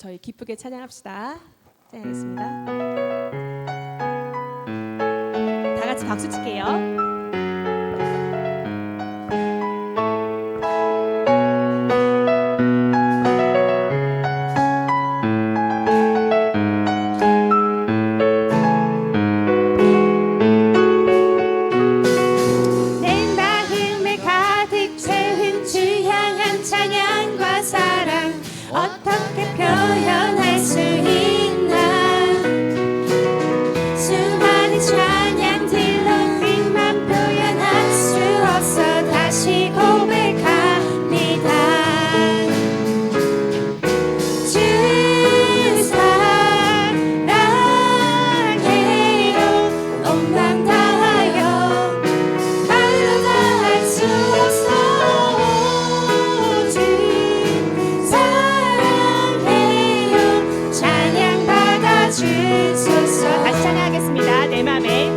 저희 기쁘게 찬양합시다. 찬양하겠습니다. 다 같이 박수 칠게요. 어떻게 표현할 수 있나 수많은 찬양들로 그만 표현할 수 없어 다시 고백합니다 주 사랑해요 온 맘 다하여 말로 다 할 수 없어 주 주소서 다시 찬양하겠습니다. 내 맘에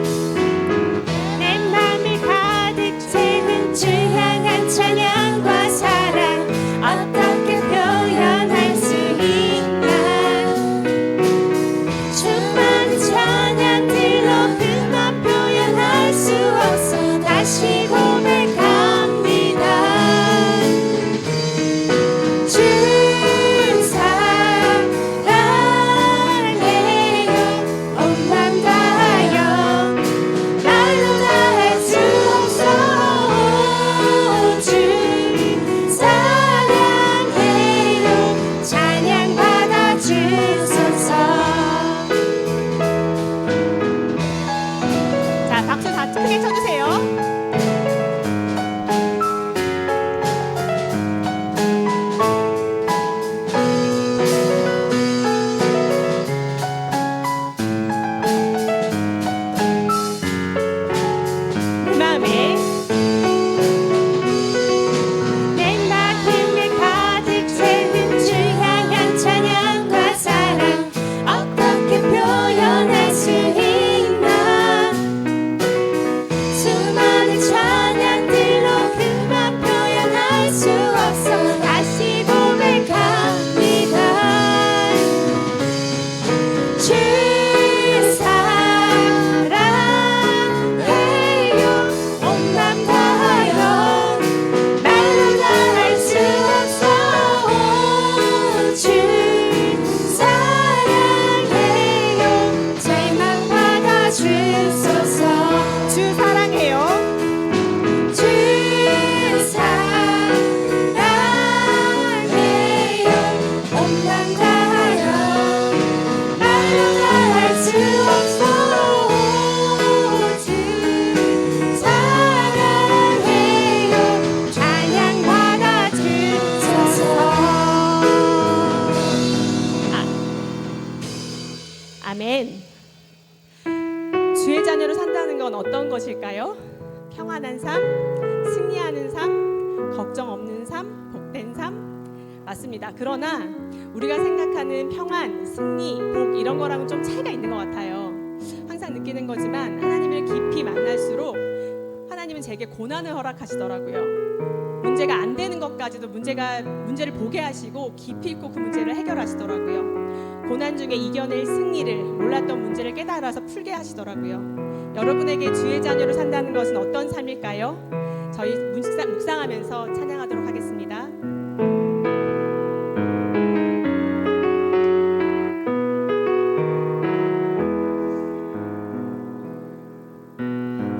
가득 채운 주 향한 찬양과 사랑 어떻게 표현할 수 있나 수많은 찬양들로 그만 표현할 수 없어 다시 고백합니다 주 크게 쳐주세요. 내 마음에 가득 채운 주 향한 찬양과 사랑 어떻게 표현할 수 있나 수많은 찬양들로 그만 표현할 수 없어 다시 고백합니다 주 사랑해요 온 맘 다하여 말로 다 할 수 없어 주 사랑해요 제 맘 받아주소서 주 사랑해요 주 사랑해요 온 맘 다하여 말로 다 할 수 없어 주 사랑해요 찬양 받아주소서 아멘. 주의 자녀로 산다는 건 어떤 것일까요? 평안한 삶, 승리하는 삶, 걱정 없는 삶, 복된 삶 맞습니다. 그러나 우리가 생각하는 평안, 승리, 복 이런 거랑은 좀 차이가 있는 것 같아요. 항상 느끼는 거지만 하나님을 깊이 만날수록 하나님은 제게 고난을 허락하시더라고요. 문제가 안 되는 것까지도 문제를 보게 하시고 깊이 있고 그 문제를 해결하시더라고요. 고난 중에 이겨낼 승리를 몰랐던 문제를 깨달아서 풀게 하시더라고요. 여러분에게 주의 자녀로 산다는 것은 어떤 삶일까요? 저희 묵상하면서 찬양하도록 하겠습니다.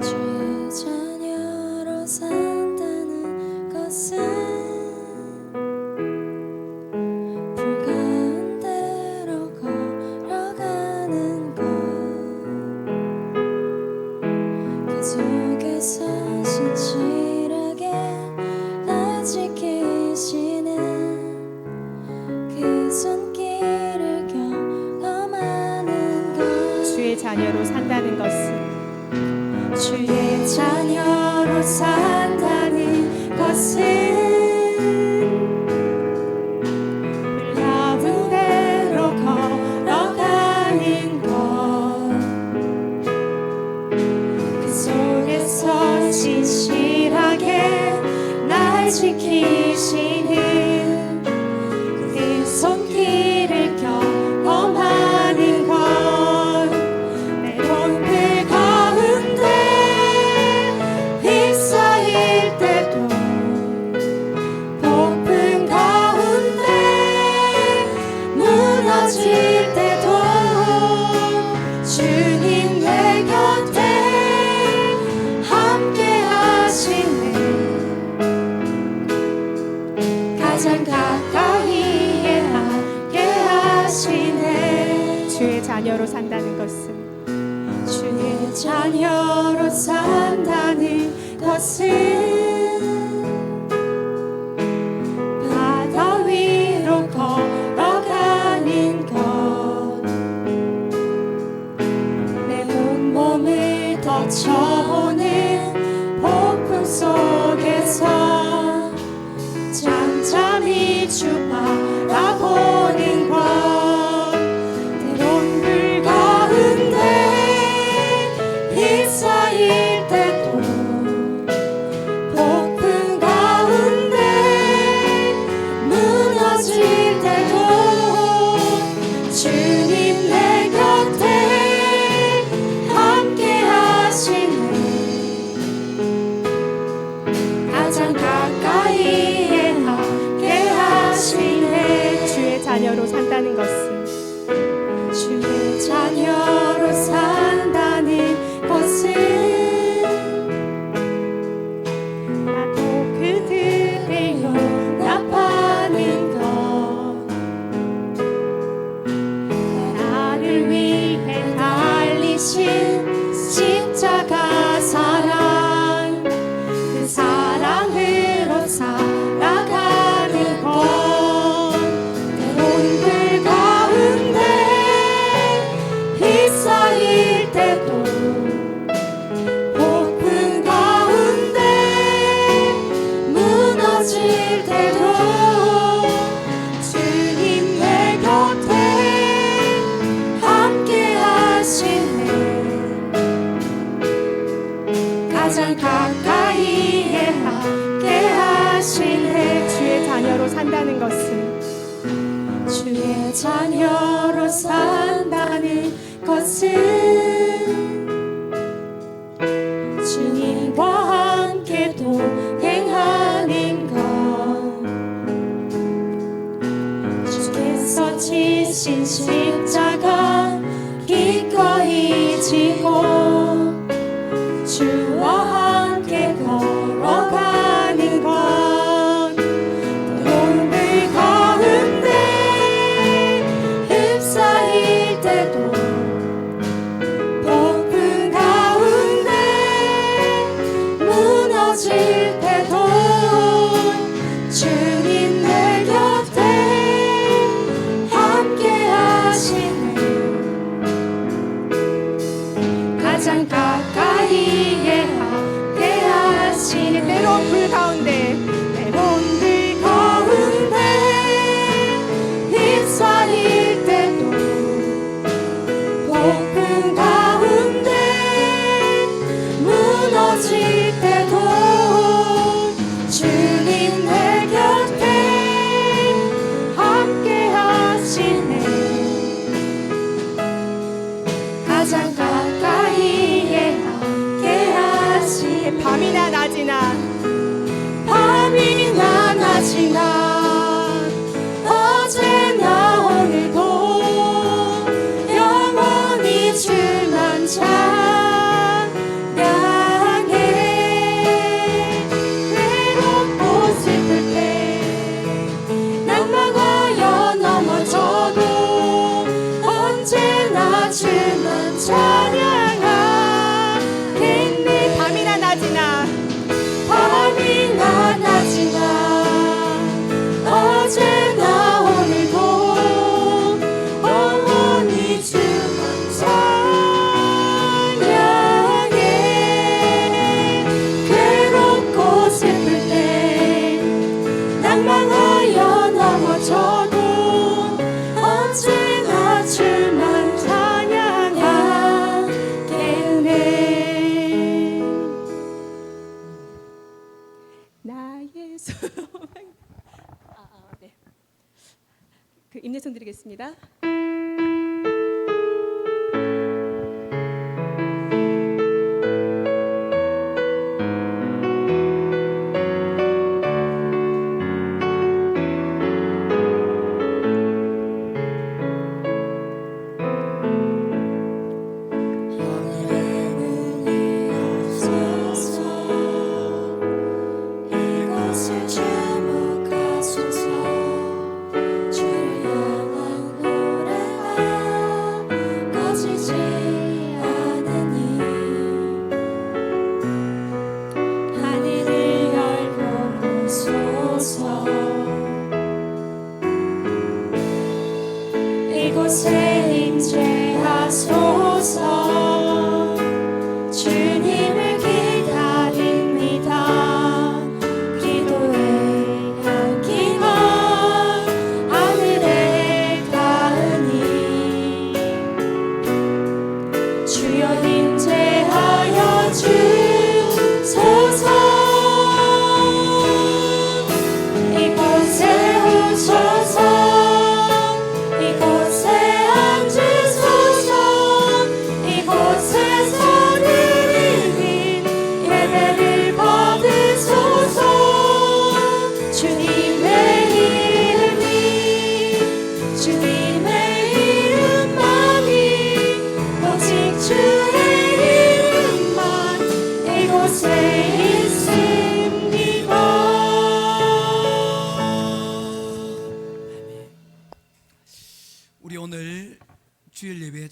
주의 자녀로 산다는 것은 불 가운데로 걸어가는 것 그 속에서 신실하게 날 지키시는 그 손길을 경험하는 것 주의 자녀로 산다는 것은 주의 자녀로 산다는 것은 불 가운데로 걸어가는 것 그 속에서 진실하게 날 지키시는 그 손길을 하시네 가장 가까이에 함께 하시네 주의 자녀로 산다는 것은 주의 자녀로 산다는 것은 바다 위로 걸어가는 것 내 온몸을 덮쳐오는 폭풍 속에서 잠잠히 주 바라보는 것 때론 불 가운데 휩싸일 때도 폭풍 가운데 무너질 때도 주님 내 곁에 함께 하시네 가장 가까이에 함께 하시네 주의 자녀로 산다는 것은 주의 자녀로 산다는 것은 나도 그들을 용납하는 것 나를 위해 달리신 십자가 사랑 그 사랑으로 살아가는 것 때론 불 가운데 휩싸일 때도 폭풍 가운데 무너질 때도 주님 내 곁에 함께 하시네 가장 가까이에 함께 하시네 주의 자녀로 산다는 것은 주의 자녀로 산다는 것은 주님과 함께 동행하는 것 주께서 지신 십자가 기꺼이 지고 주와 함께 걸어가는 것 때론 불 가운데 휩싸일 때도 폭풍 가운데 무너질 때도 주님 내 곁에 함께 하시네 가장 가까이에 함께 하시네 때론 불 가운데 때론 불 가운데 휩싸일 때도 폭풍 가운데 무너질 때도 주님 내 곁에 함께 하시네 가장 가까이에 함께 하시네 밤이나 낮이나 밤이나 낮이나 어제나 오늘도 영원히 주만 찬양해 외롭고 슬플 때 낭망하여 넘어져도 언제나 주만 찬양하겠네 밤이나 낮이나 밤이나 낮이나 어제나 오늘도 영원히 주만 찬양해 괴롭고 슬플 때 낭망하여 넘어져도 언제나 주만 찬양하겠네 나의 소망 네. 그 임내손 드리겠습니다. 하늘의 문이 없어서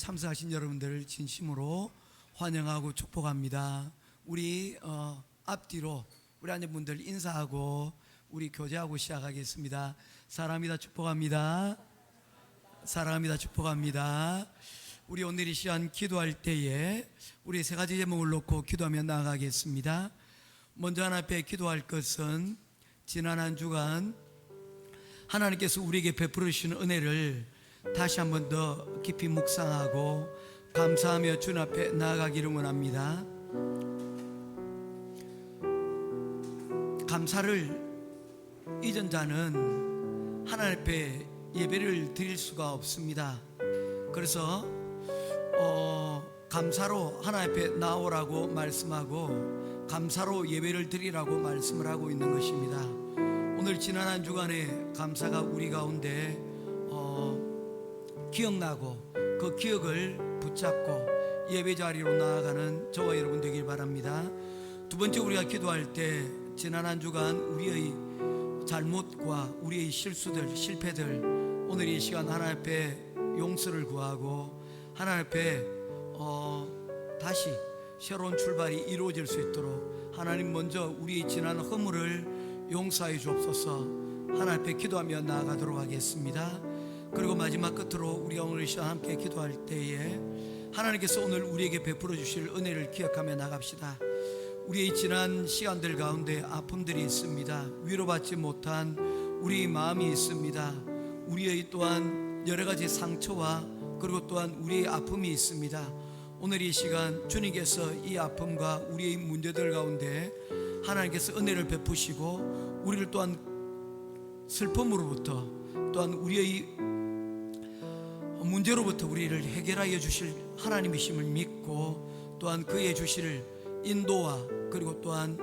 참석하신 여러분들을 진심으로 환영하고 축복합니다. 우리 앞뒤로 우리 앉은분들 인사하고 우리 교제하고 시작하겠습니다. 사랑합니다. 축복합니다. 사랑합니다. 축복합니다. 우리 오늘 이 시간 기도할 때에 우리 세 가지 제목을 놓고 기도하며 나아가겠습니다. 먼저 하나님 앞에 기도할 것은 지난 한 주간 하나님께서 우리에게 베풀어 주신 은혜를 다시 한 번 더 깊이 묵상하고 감사하며 주님 앞에 나아가기를 원합니다. 감사를 잊은 자는 하나님 앞에 예배를 드릴 수가 없습니다. 그래서 감사로 하나님 앞에 나오라고 말씀하고 감사로 예배를 드리라고 말씀을 하고 있는 것입니다. 오늘 지난 한 주간에 감사가 우리 가운데 기억나고 그 기억을 붙잡고 예배 자리로 나아가는 저와 여러분 되길 바랍니다. 두 번째, 우리가 기도할 때 지난 한 주간 우리의 잘못과 우리의 실수들, 실패들 오늘 이 시간 하나님 앞에 용서를 구하고 하나님 앞에 다시 새로운 출발이 이루어질 수 있도록 하나님 먼저 우리의 지난 허물을 용서해 주옵소서. 하나님 앞에 기도하며 나아가도록 하겠습니다. 그리고 마지막 끝으로 우리가 오늘 이 시간 함께 기도할 때에 하나님께서 오늘 우리에게 베풀어 주실 은혜를 기억하며 나갑시다. 우리의 지난 시간들 가운데 아픔들이 있습니다. 위로받지 못한 우리의 마음이 있습니다. 우리의 또한 여러 가지 상처와 그리고 또한 우리의 아픔이 있습니다. 오늘 이 시간 주님께서 이 아픔과 우리의 문제들 가운데 하나님께서 은혜를 베푸시고 우리를 또한 슬픔으로부터 또한 우리의 문제로부터 우리를 해결하여 주실 하나님이심을 믿고 또한 그의 주실 인도와 그리고 또한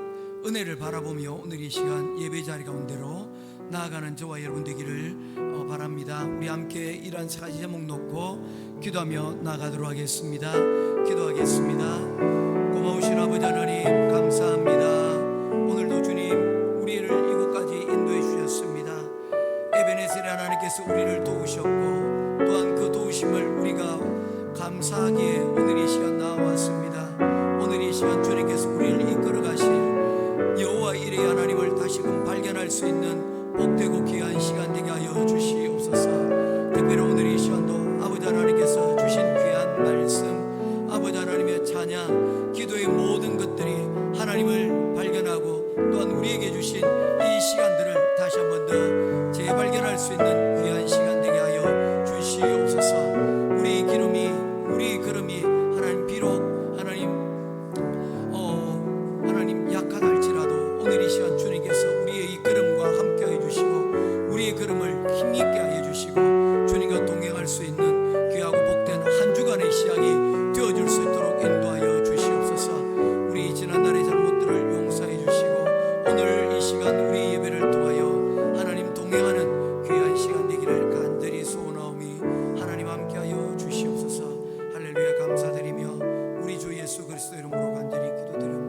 은혜를 바라보며 오늘 이 시간 예배 자리 가운데로 나아가는 저와 여러분 되기를 바랍니다. 우리 함께 이러한 세 가지 제목 놓고 기도하며 나아가도록 하겠습니다. 기도하겠습니다. 고마우신 아버지 하나님 감사합니다. 오늘도 주님 우리를 이곳까지 인도해 주셨습니다. 에베네셀의 하나님께서 우리를 도우셨고 또한 그 도우심을 우리가 감사하기에 오늘 이 시간 나와왔습니다. 오늘 이 시간 주님께서 우리를 이끌어 가실 여호와 이레 하나님을 다시금 발견할 수 있는 복되고 귀한 시간 되게 하여 주시옵소서. 특별히 오늘 이 시간도 아버지 하나님께서 주신 귀한 말씀, 아버지 하나님의 찬양, 기도의 모든 것들이 하나님을 발견하고 또한 우리에게 주신 이 시간들을 다시 한 번 더 재발견할 수 있는 귀한 시간 되게 하여 주시옵소서. 우리 기름이 우리 걸음이 하나님 비록 하나님 약하다 할지라도 오늘 이 시간 주님께서 우리의 이 걸음과 함께 해주시고 우리의 걸음을 힘있게 하여 주시고 주님과 동행할 수 있는 귀하고 복된 한 주간의 시작이 되어줄 수 있도록 인도하여 주시옵소서. 우리 지난날의 잘못들을 용서해 주시고 오늘 이 시간 우리 예배를 통하여 하나님 동행하는 귀한 시간 되기를 간절히 소원하오니 하나님 함께하여 주시옵소서. 할렐루야. 감사드리며 우리 주 예수 그리스도 이름으로 간절히 기도드립니다.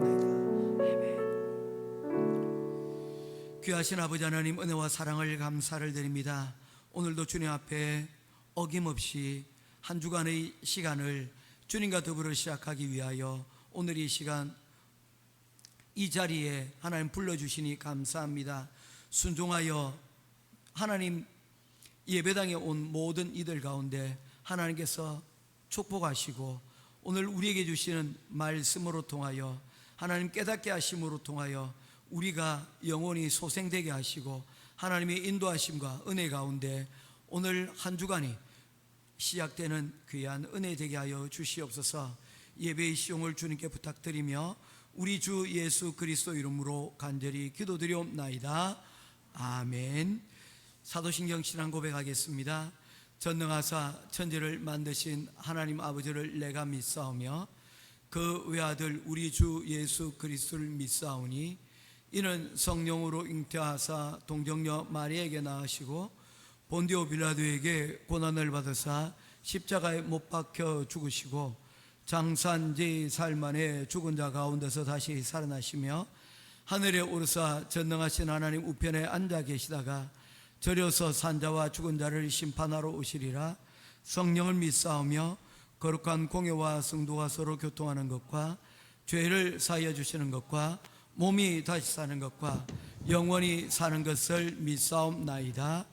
귀하신 아버지 하나님 은혜와 사랑을 감사를 드립니다. 오늘도 주님 앞에 어김없이 한 주간의 시간을 주님과 더불어 시작하기 위하여 오늘 이 시간 이 자리에 하나님 불러주시니 감사합니다. 순종하여 하나님 예배당에 온 모든 이들 가운데 하나님께서 축복하시고 오늘 우리에게 주시는 말씀으로 통하여 하나님 깨닫게 하심으로 통하여 우리가 영원히 소생되게 하시고 하나님의 인도하심과 은혜 가운데 오늘 한 주간이 시작되는 귀한 은혜 되게 하여 주시옵소서. 예배의 시용을 주님께 부탁드리며 우리 주 예수 그리스도 이름으로 간절히 기도드리옵나이다. 아멘. 사도신경 신앙 고백하겠습니다. 전능하사 천지를 만드신 하나님 아버지를 내가 믿사오며 그 외아들 우리 주 예수 그리스도를 믿사오니 이는 성령으로 잉태하사 동정녀 마리아에게 낳으시고 본디오 빌라도에게 고난을 받으사 십자가에 못 박혀 죽으시고 장산지 살만에 죽은 자 가운데서 다시 살아나시며 하늘에 오르사 전능하신 하나님 우편에 앉아 계시다가 저려서 산자와 죽은 자를 심판하러 오시리라. 성령을 믿사오며 거룩한 공예와 성도가 서로 교통하는 것과 죄를 사하여 주시는 것과 몸이 다시 사는 것과 영원히 사는 것을 믿사옵나이다.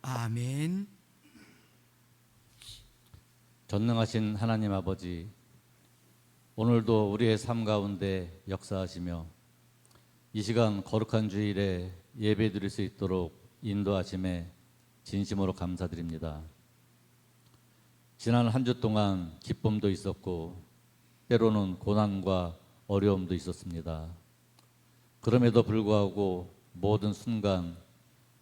아멘. 전능하신 하나님 아버지, 오늘도 우리의 삶 가운데 역사하시며 이 시간 거룩한 주일에 예배 드릴 수 있도록 인도하심에 진심으로 감사드립니다. 지난 한 주 동안 기쁨도 있었고 때로는 고난과 어려움도 있었습니다. 그럼에도 불구하고 모든 순간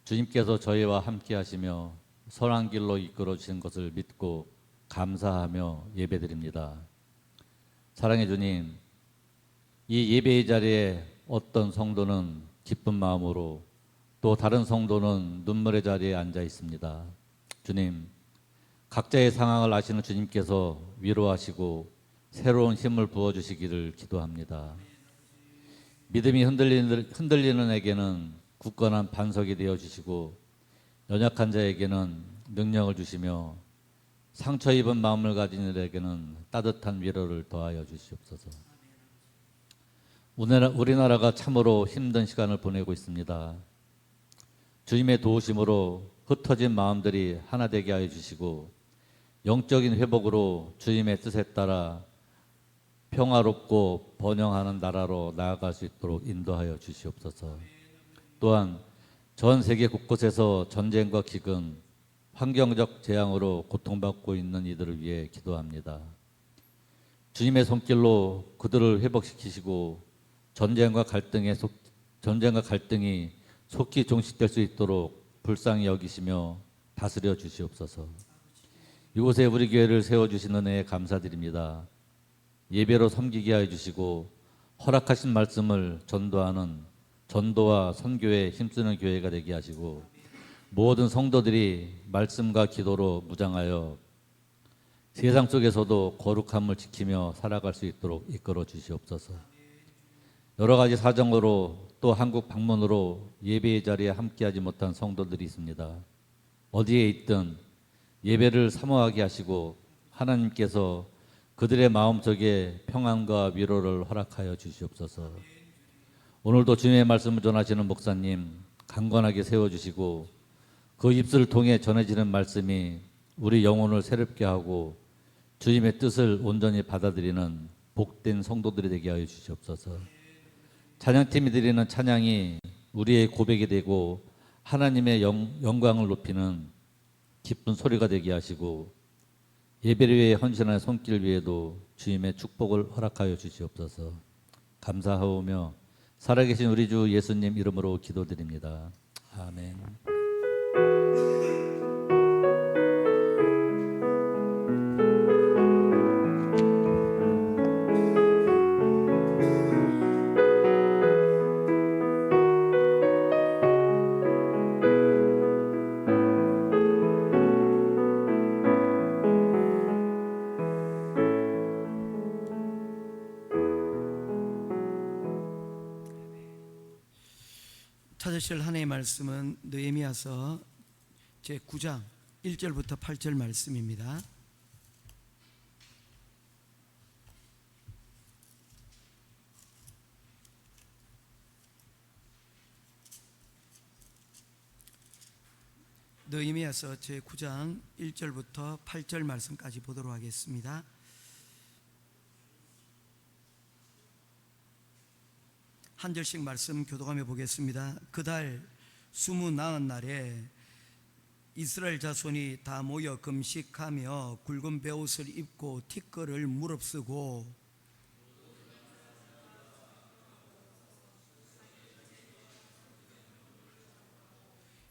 주님께서 저희와 함께 하시며 선한 길로 이끌어 주신 것을 믿고 감사하며 예배드립니다. 사랑해 주님, 이 예배의 자리에 어떤 성도는 기쁜 마음으로 또 다른 성도는 눈물의 자리에 앉아 있습니다. 주님, 각자의 상황을 아시는 주님께서 위로하시고 새로운 힘을 부어주시기를 기도합니다. 믿음이 흔들리는 에게는 굳건한 반석이 되어주시고 연약한 자에게는 능력을 주시며 상처 입은 마음을 가진 이들에게는 따뜻한 위로를 더하여 주시옵소서. 우리나라가 참으로 힘든 시간을 보내고 있습니다. 주님의 도우심으로 흩어진 마음들이 하나 되게 하여 주시고 영적인 회복으로 주님의 뜻에 따라 평화롭고 번영하는 나라로 나아갈 수 있도록 인도하여 주시옵소서. 또한 전 세계 곳곳에서 전쟁과 기근, 환경적 재앙으로 고통받고 있는 이들을 위해 기도합니다. 주님의 손길로 그들을 회복시키시고 전쟁과 갈등이 속히 종식될 수 있도록 불쌍히 여기시며 다스려 주시옵소서. 이곳에 우리 교회를 세워주신 은혜에 감사드립니다. 예배로 섬기게 하여 주시고 허락하신 말씀을 전도하는 전도와 선교에 힘쓰는 교회가 되게 하시고 모든 성도들이 말씀과 기도로 무장하여 세상 속에서도 거룩함을 지키며 살아갈 수 있도록 이끌어 주시옵소서. 여러 가지 사정으로 또 한국 방문으로 예배의 자리에 함께하지 못한 성도들이 있습니다. 어디에 있든 예배를 사모하게 하시고 하나님께서 그들의 마음속에 평안과 위로를 허락하여 주시옵소서. 오늘도 주님의 말씀을 전하시는 목사님 강건하게 세워주시고 그 입술을 통해 전해지는 말씀이 우리 영혼을 새롭게 하고 주님의 뜻을 온전히 받아들이는 복된 성도들이 되게 하여 주시옵소서. 찬양팀이 드리는 찬양이 우리의 고백이 되고 하나님의 영광을 높이는 기쁜 소리가 되게 하시고 예배를 위해 헌신하는 손길 위에도 주님의 축복을 허락하여 주시옵소서. 감사하오며 살아계신 우리 주 예수님 이름으로 기도드립니다. 아멘. 찾으실 하나님의 말씀은 느헤미야서 제9장 1절부터 8절 말씀입니다. 느헤미야서 제9장 1절부터 8절 말씀까지 보도록 하겠습니다. 한 절씩 말씀 교독하며 보겠습니다. 그달 29날에 이스라엘 자손이 다 모여 금식하며 굵은 베옷을 입고 티끌을 무릅쓰고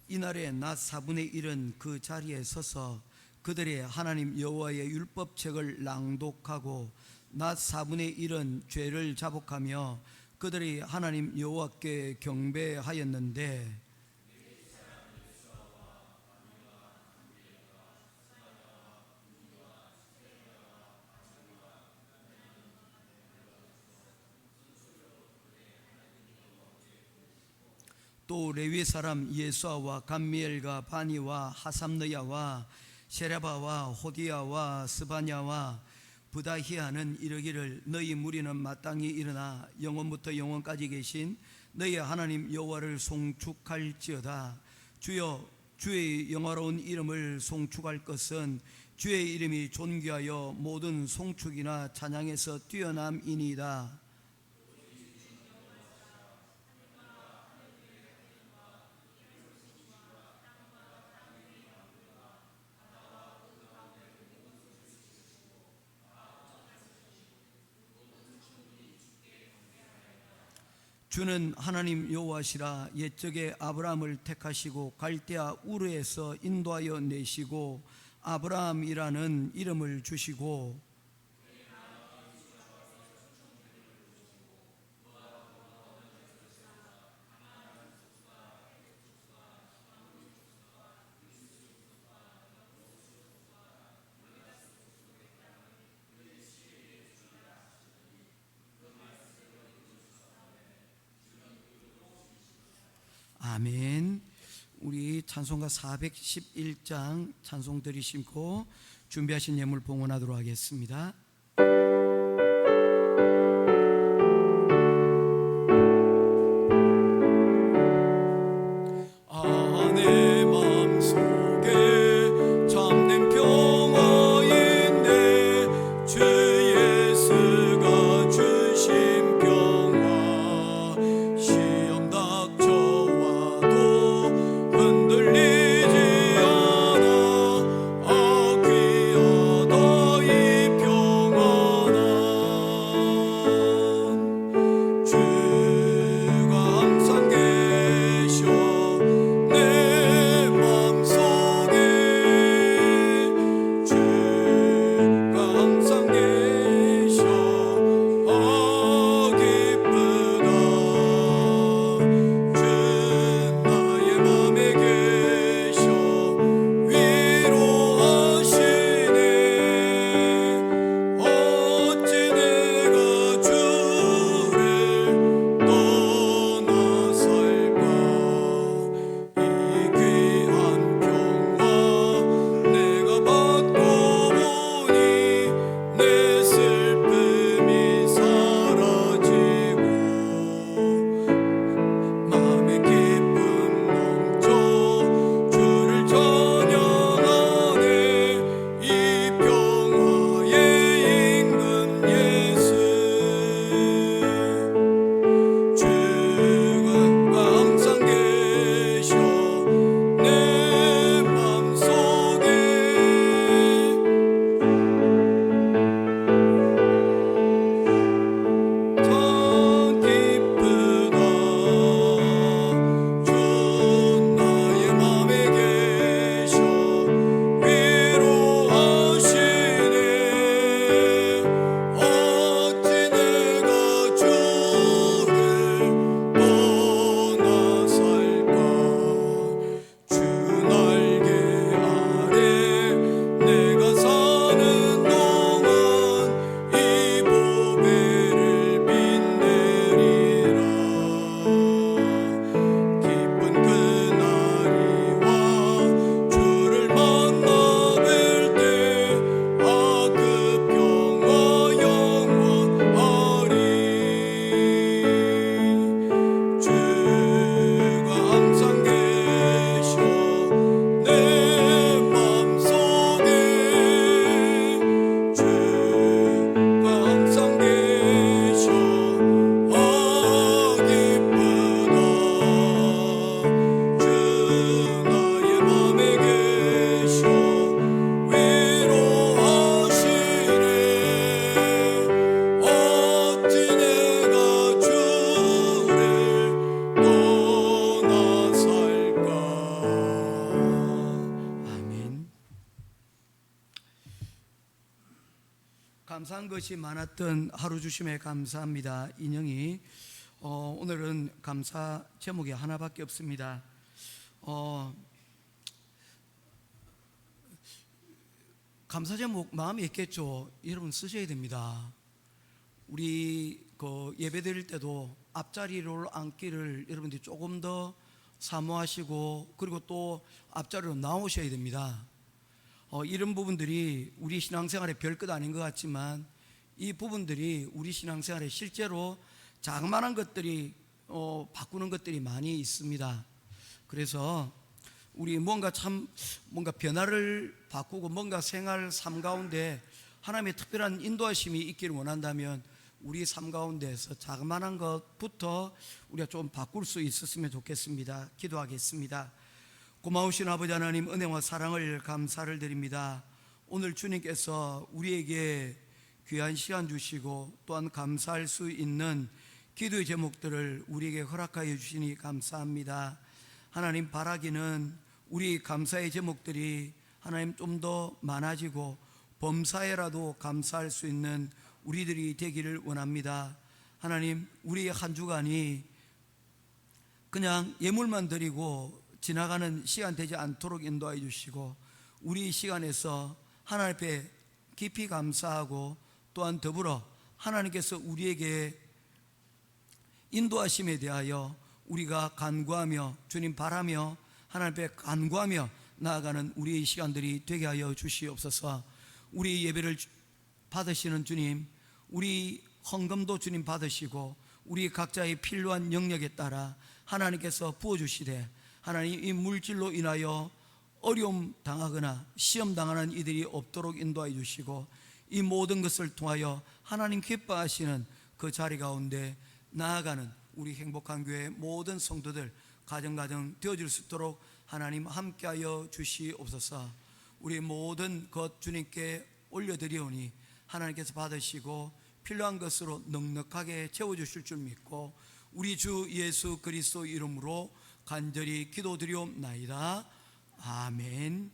이날에 낮 4분의 1은 그 자리에 서서 그들의 하나님 여호와의 율법책을 낭독하고 낮 4분의 1은 죄를 자복하며 그들이 하나님 여호와께 경배하였는데 또 레위 사람 예수아와 감미엘과 바니와 하삼느야와 세레바와 호디야와 스바냐와 부다히아는 이르기를 너희 무리는 마땅히 일어나 영원부터 영원까지 계신 너희 하나님 여호와를 송축할지어다. 주여 주의 영화로운 이름을 송축할 것은 주의 이름이 존귀하여 모든 송축이나 찬양에서 뛰어남이니이다. 주는 하나님 여호와시라. 옛적에 아브라함을 택하시고 갈대아 우르에서 인도하여 내시고 아브라함이라는 이름을 주시고 아멘. 우리 찬송가 411장 찬송 들으시고 준비하신 예물 봉헌하도록 하겠습니다. 내 마음속에 참된 평화 있네. 주 예수가 주신 평화. 시험 닥쳐와도 흔들리지 않아. 귀하다 이 평안함. 주가 항상 계셔 내 맘속에. 주가 항상 계셔 기쁘다. 주 나의 맘에 계셔 위로하시네. 어찌 내가 주를 떠나 살까. 이 귀한 평화 내가 받고 보니 내 슬픔이 사라지고 마음의 기쁨 넘쳐 주를 찬양하네. 이 평화의 임금 예수. 주가 항상 계셔 내 맘속에. 참 기쁘다. 주 나의 맘에 계셔 위로하시네. 어찌 내가 주를 떠나 살까. 주 날개 아래 내가 사는 동안 이 보배를 빛내리라. 기쁜 그날이 와 주를 만나 뵐 때 그 평화 영원하리. 주가 항상 계셔 내 맘속에. 주가 항상 계셔 기쁘다. 주 나의 맘에 계셔 위로하시네. 어찌 내가 주를 떠나 살까. 아멘. 감사한 것이 많았던 하루 주심에 감사합니다. 인형이 오늘은 감사 제목이 하나밖에 없습니다. 감사 제목 마음에 있겠죠. 여러분 쓰셔야 됩니다. 우리 예배 드릴 때도 앞자리로 앉기를 여러분들이 조금 더 사모하시고, 그리고 또 앞자리로 나오셔야 됩니다. 이런 부분들이 우리 신앙생활에 별것 아닌 것 같지만 이 부분들이 우리 신앙생활에 실제로 자그마한 것들이 바꾸는 것들이 많이 있습니다. 그래서 우리 뭔가 변화를 바꾸고 뭔가 생활 삶 가운데 하나님의 특별한 인도하심이 있기를 원한다면 우리 삶 가운데서 자그마한 것부터 우리가 좀 바꿀 수 있었으면 좋겠습니다. 기도하겠습니다. 고마우신 아버지 하나님, 은혜와 사랑을 감사를 드립니다. 오늘 주님께서 우리에게 귀한 시간 주시고 또한 감사할 수 있는 기도의 제목들을 우리에게 허락하여 주시니 감사합니다. 하나님, 바라기는 우리 감사의 제목들이 하나님 좀 더 많아지고 범사에라도 감사할 수 있는 우리들이 되기를 원합니다. 하나님, 우리 한 주간이 그냥 예물만 드리고 지나가는 시간 되지 않도록 인도하여 주시고 우리 시간에서 하나님 앞에 깊이 감사하고 또한 더불어 하나님께서 우리에게 인도하심에 대하여 우리가 간구하며 주님 바라며 하나님 앞에 간구하며 나아가는 우리의 시간들이 되게 하여 주시옵소서. 우리 예배를 받으시는 주님, 우리 헌금도 주님 받으시고 우리 각자의 필요한 영역에 따라 하나님께서 부어주시되 하나님, 이 물질로 인하여 어려움 당하거나 시험 당하는 이들이 없도록 인도하여 주시고 이 모든 것을 통하여 하나님 기뻐하시는 그 자리 가운데 나아가는 우리 행복한 교회 모든 성도들 가정가정 되어질 수 있도록 하나님 함께하여 주시옵소서. 우리 모든 것 주님께 올려드리오니 하나님께서 받으시고 필요한 것으로 넉넉하게 채워주실 줄 믿고 우리 주 예수 그리스도 이름으로 간절히 기도드리옵나이다. 아멘.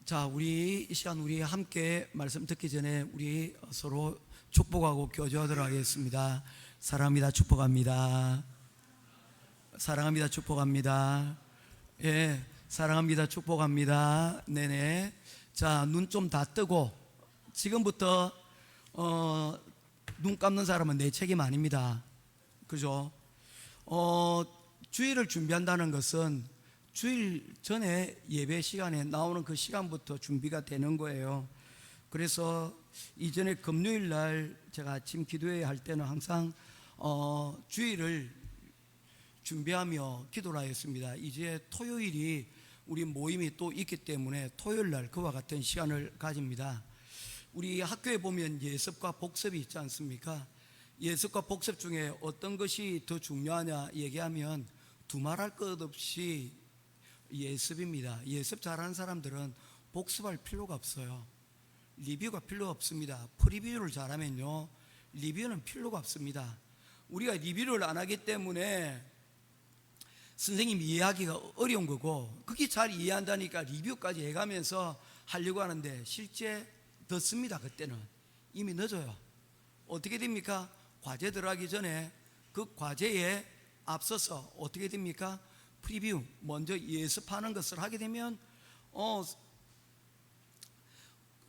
자, 우리 이 시간 우리 함께 말씀 듣기 전에 우리 서로 축복하고 교제하도록 하겠습니다. 사랑합니다. 축복합니다. 사랑합니다. 축복합니다. 예, 사랑합니다. 축복합니다. 네네. 자, 눈 좀 다 뜨고 지금부터 눈 감는 사람은 내 책임 아닙니다. 그죠? 주일을 준비한다는 것은 주일 전에 예배 시간에 나오는 그 시간부터 준비가 되는 거예요. 그래서 이전에 금요일 날 제가 아침 기도회 할 때는 항상 주일을 준비하며 기도를 하였습니다. 이제 토요일이 우리 모임이 또 있기 때문에 토요일 날 그와 같은 시간을 가집니다. 우리 학교에 보면 예습과 복습이 있지 않습니까? 예습과 복습 중에 어떤 것이 더 중요하냐 얘기하면 두말할 것 없이 예습입니다. 예습 잘하는 사람들은 복습할 필요가 없어요. 리뷰가 필요가 없습니다. 프리뷰를 잘하면요 리뷰는 필요가 없습니다. 우리가 리뷰를 안 하기 때문에 선생님 이해하기가 어려운 거고 그게 잘 이해한다니까 리뷰까지 해가면서 하려고 하는데 실제 늦습니다. 그때는 이미 늦어요. 어떻게 됩니까? 과제 들어가기 전에 그 과제에 앞서서 어떻게 됩니까? 프리뷰 먼저 예습하는 것을 하게 되면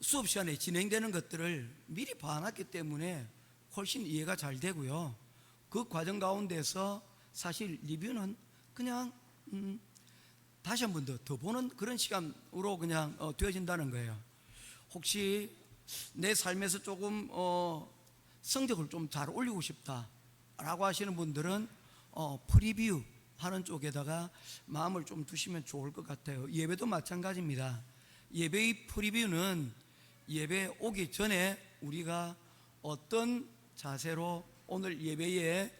수업 시간에 진행되는 것들을 미리 봐놨기 때문에 훨씬 이해가 잘 되고요. 그 과정 가운데서 사실 리뷰는 그냥 다시 한 번 더 보는 그런 시간으로 그냥 되어진다는 거예요. 혹시 내 삶에서 조금 성적을 좀 잘 올리고 싶다라고 하시는 분들은 프리뷰 하는 쪽에다가 마음을 좀 두시면 좋을 것 같아요. 예배도 마찬가지입니다. 예배의 프리뷰는 예배 오기 전에 우리가 어떤 자세로 오늘 예배에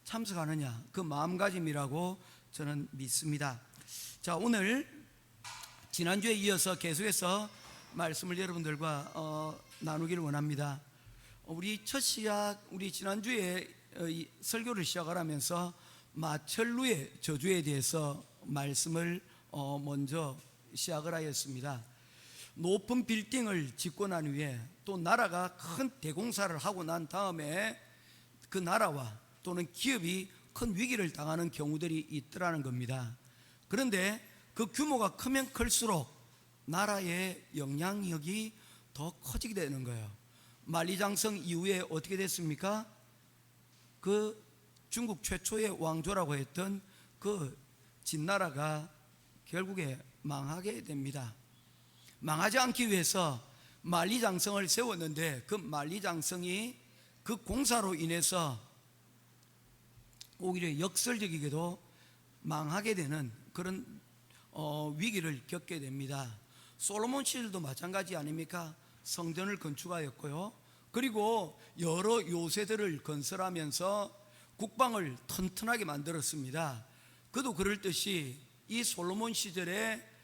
참석하느냐 그 마음가짐이라고 저는 믿습니다. 자, 오늘 지난주에 이어서 계속해서 말씀을 여러분들과 나누기를 원합니다. 우리 첫 시작, 우리 지난주에 설교를 시작을 하면서 마철루의 저주에 대해서 말씀을 먼저 시작을 하였습니다. 높은 빌딩을 짓고 난 후에 또 나라가 큰 대공사를 하고 난 다음에 그 나라와 또는 기업이 큰 위기를 당하는 경우들이 있더라는 겁니다. 그런데 그 규모가 크면 클수록 나라의 영향력이 더 커지게 되는 거예요. 만리장성 이후에 어떻게 됐습니까? 그 중국 최초의 왕조라고 했던 그 진나라가 결국에 망하게 됩니다. 망하지 않기 위해서 만리장성을 세웠는데 그 만리장성이 그 공사로 인해서 오히려 역설적이게도 망하게 되는 그런 위기를 겪게 됩니다. 솔로몬 시절도 마찬가지 아닙니까? 성전을 건축하였고요. 그리고 여러 요새들을 건설하면서 국방을 튼튼하게 만들었습니다. 그도 그럴듯이 이 솔로몬 시절에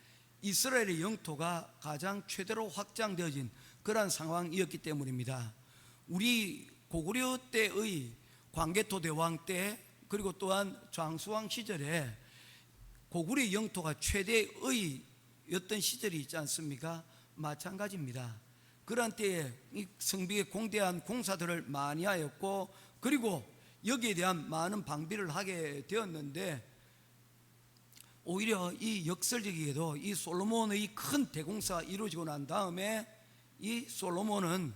이스라엘의 영토가 가장 최대로 확장되어진 그러한 상황이었기 때문입니다. 우리 고구려 때의 광개토 대왕 때 그리고 또한 장수왕 시절에 고구려 영토가 최대의였던 시절이 있지 않습니까? 마찬가지입니다. 그러한 때에 이 성벽에 공대한 공사들을 많이 하였고 그리고 여기에 대한 많은 방비를 하게 되었는데 오히려 이 역설적이게도 이 솔로몬의 큰 대공사가 이루어지고 난 다음에 이 솔로몬은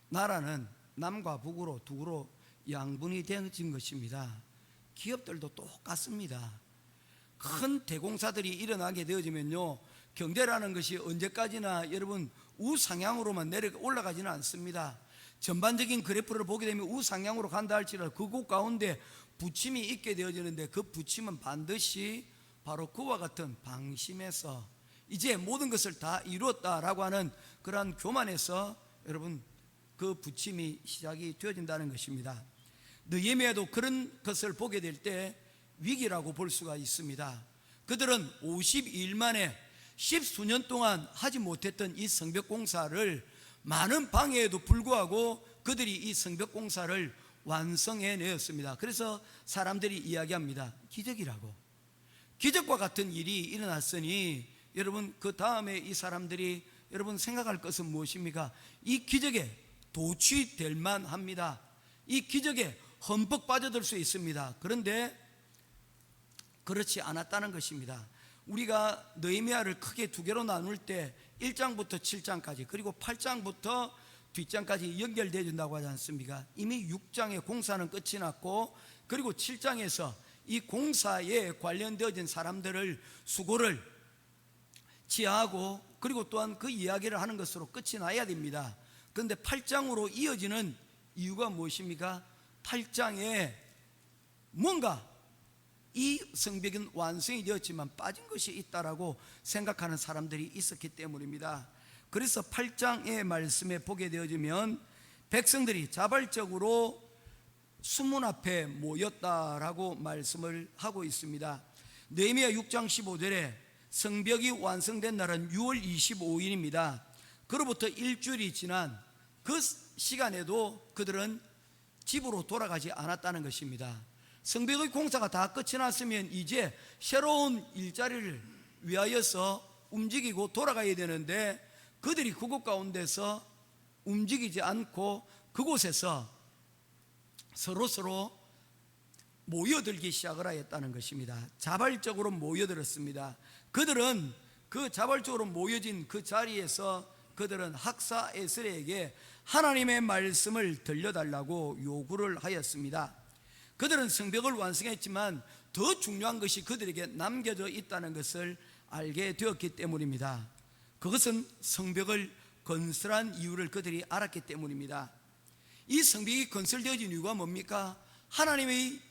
나라는 남과 북으로 두로 양분이 되어진 것입니다. 기업들도 똑같습니다. 큰 대공사들이 일어나게 되어지면요, 경제라는 것이 언제까지나 여러분 우상향으로만 올라가지는 않습니다. 전반적인 그래프를 보게 되면 우상향으로 간다 할지라도 그곳 가운데 부침이 있게 되어지는데 그 부침은 반드시 바로 그와 같은 방심에서 이제 모든 것을 다 이루었다라고 하는 그러한 교만에서 여러분 그 부침이 시작이 되어진다는 것입니다. 느헤미야도 그런 것을 보게 될 때 위기라고 볼 수가 있습니다. 그들은 52일 만에 10수년 동안 하지 못했던 이 성벽 공사를 많은 방해에도 불구하고 그들이 이 성벽 공사를 완성해 내었습니다. 그래서 사람들이 이야기합니다. 기적이라고. 기적과 같은 일이 일어났으니 여러분 그 다음에 이 사람들이 여러분 생각할 것은 무엇입니까? 이 기적에 도취될 만합니다. 이 기적에 흠뻑 빠져들 수 있습니다. 그런데 그렇지 않았다는 것입니다. 우리가 느헤미야를 크게 두 개로 나눌 때 1장부터 7장까지 그리고 8장부터 뒷장까지 연결되어 준다고 하지 않습니까? 이미 6장의 공사는 끝이 났고 그리고 7장에서 이 공사에 관련되어진 사람들을 수고를 지하고 그리고 또한 그 이야기를 하는 것으로 끝이 나야 됩니다. 그런데 8장으로 이어지는 이유가 무엇입니까? 8장에 뭔가 이 성벽은 완성이 되었지만 빠진 것이 있다라고 생각하는 사람들이 있었기 때문입니다. 그래서 8장의 말씀에 보게 되어지면 백성들이 자발적으로 수문 앞에 모였다라고 말씀을 하고 있습니다. 느헤미야 6장 15절에 성벽이 완성된 날은 6월 25일입니다. 그로부터 일주일이 지난 그 시간에도 그들은 집으로 돌아가지 않았다는 것입니다. 성벽의 공사가 다 끝이 났으면 이제 새로운 일자리를 위하여서 움직이고 돌아가야 되는데 그들이 그곳 가운데서 움직이지 않고 그곳에서 서로 모여들기 시작을 하였다는 것입니다. 자발적으로 모여들었습니다. 그들은 그 자발적으로 모여진 그 자리에서 그들은 학사 에스라에게 하나님의 말씀을 들려달라고 요구를 하였습니다. 그들은 성벽을 완성했지만 더 중요한 것이 그들에게 남겨져 있다는 것을 알게 되었기 때문입니다. 그것은 성벽을 건설한 이유를 그들이 알았기 때문입니다. 이 성벽이 건설되어진 이유가 뭡니까? 하나님의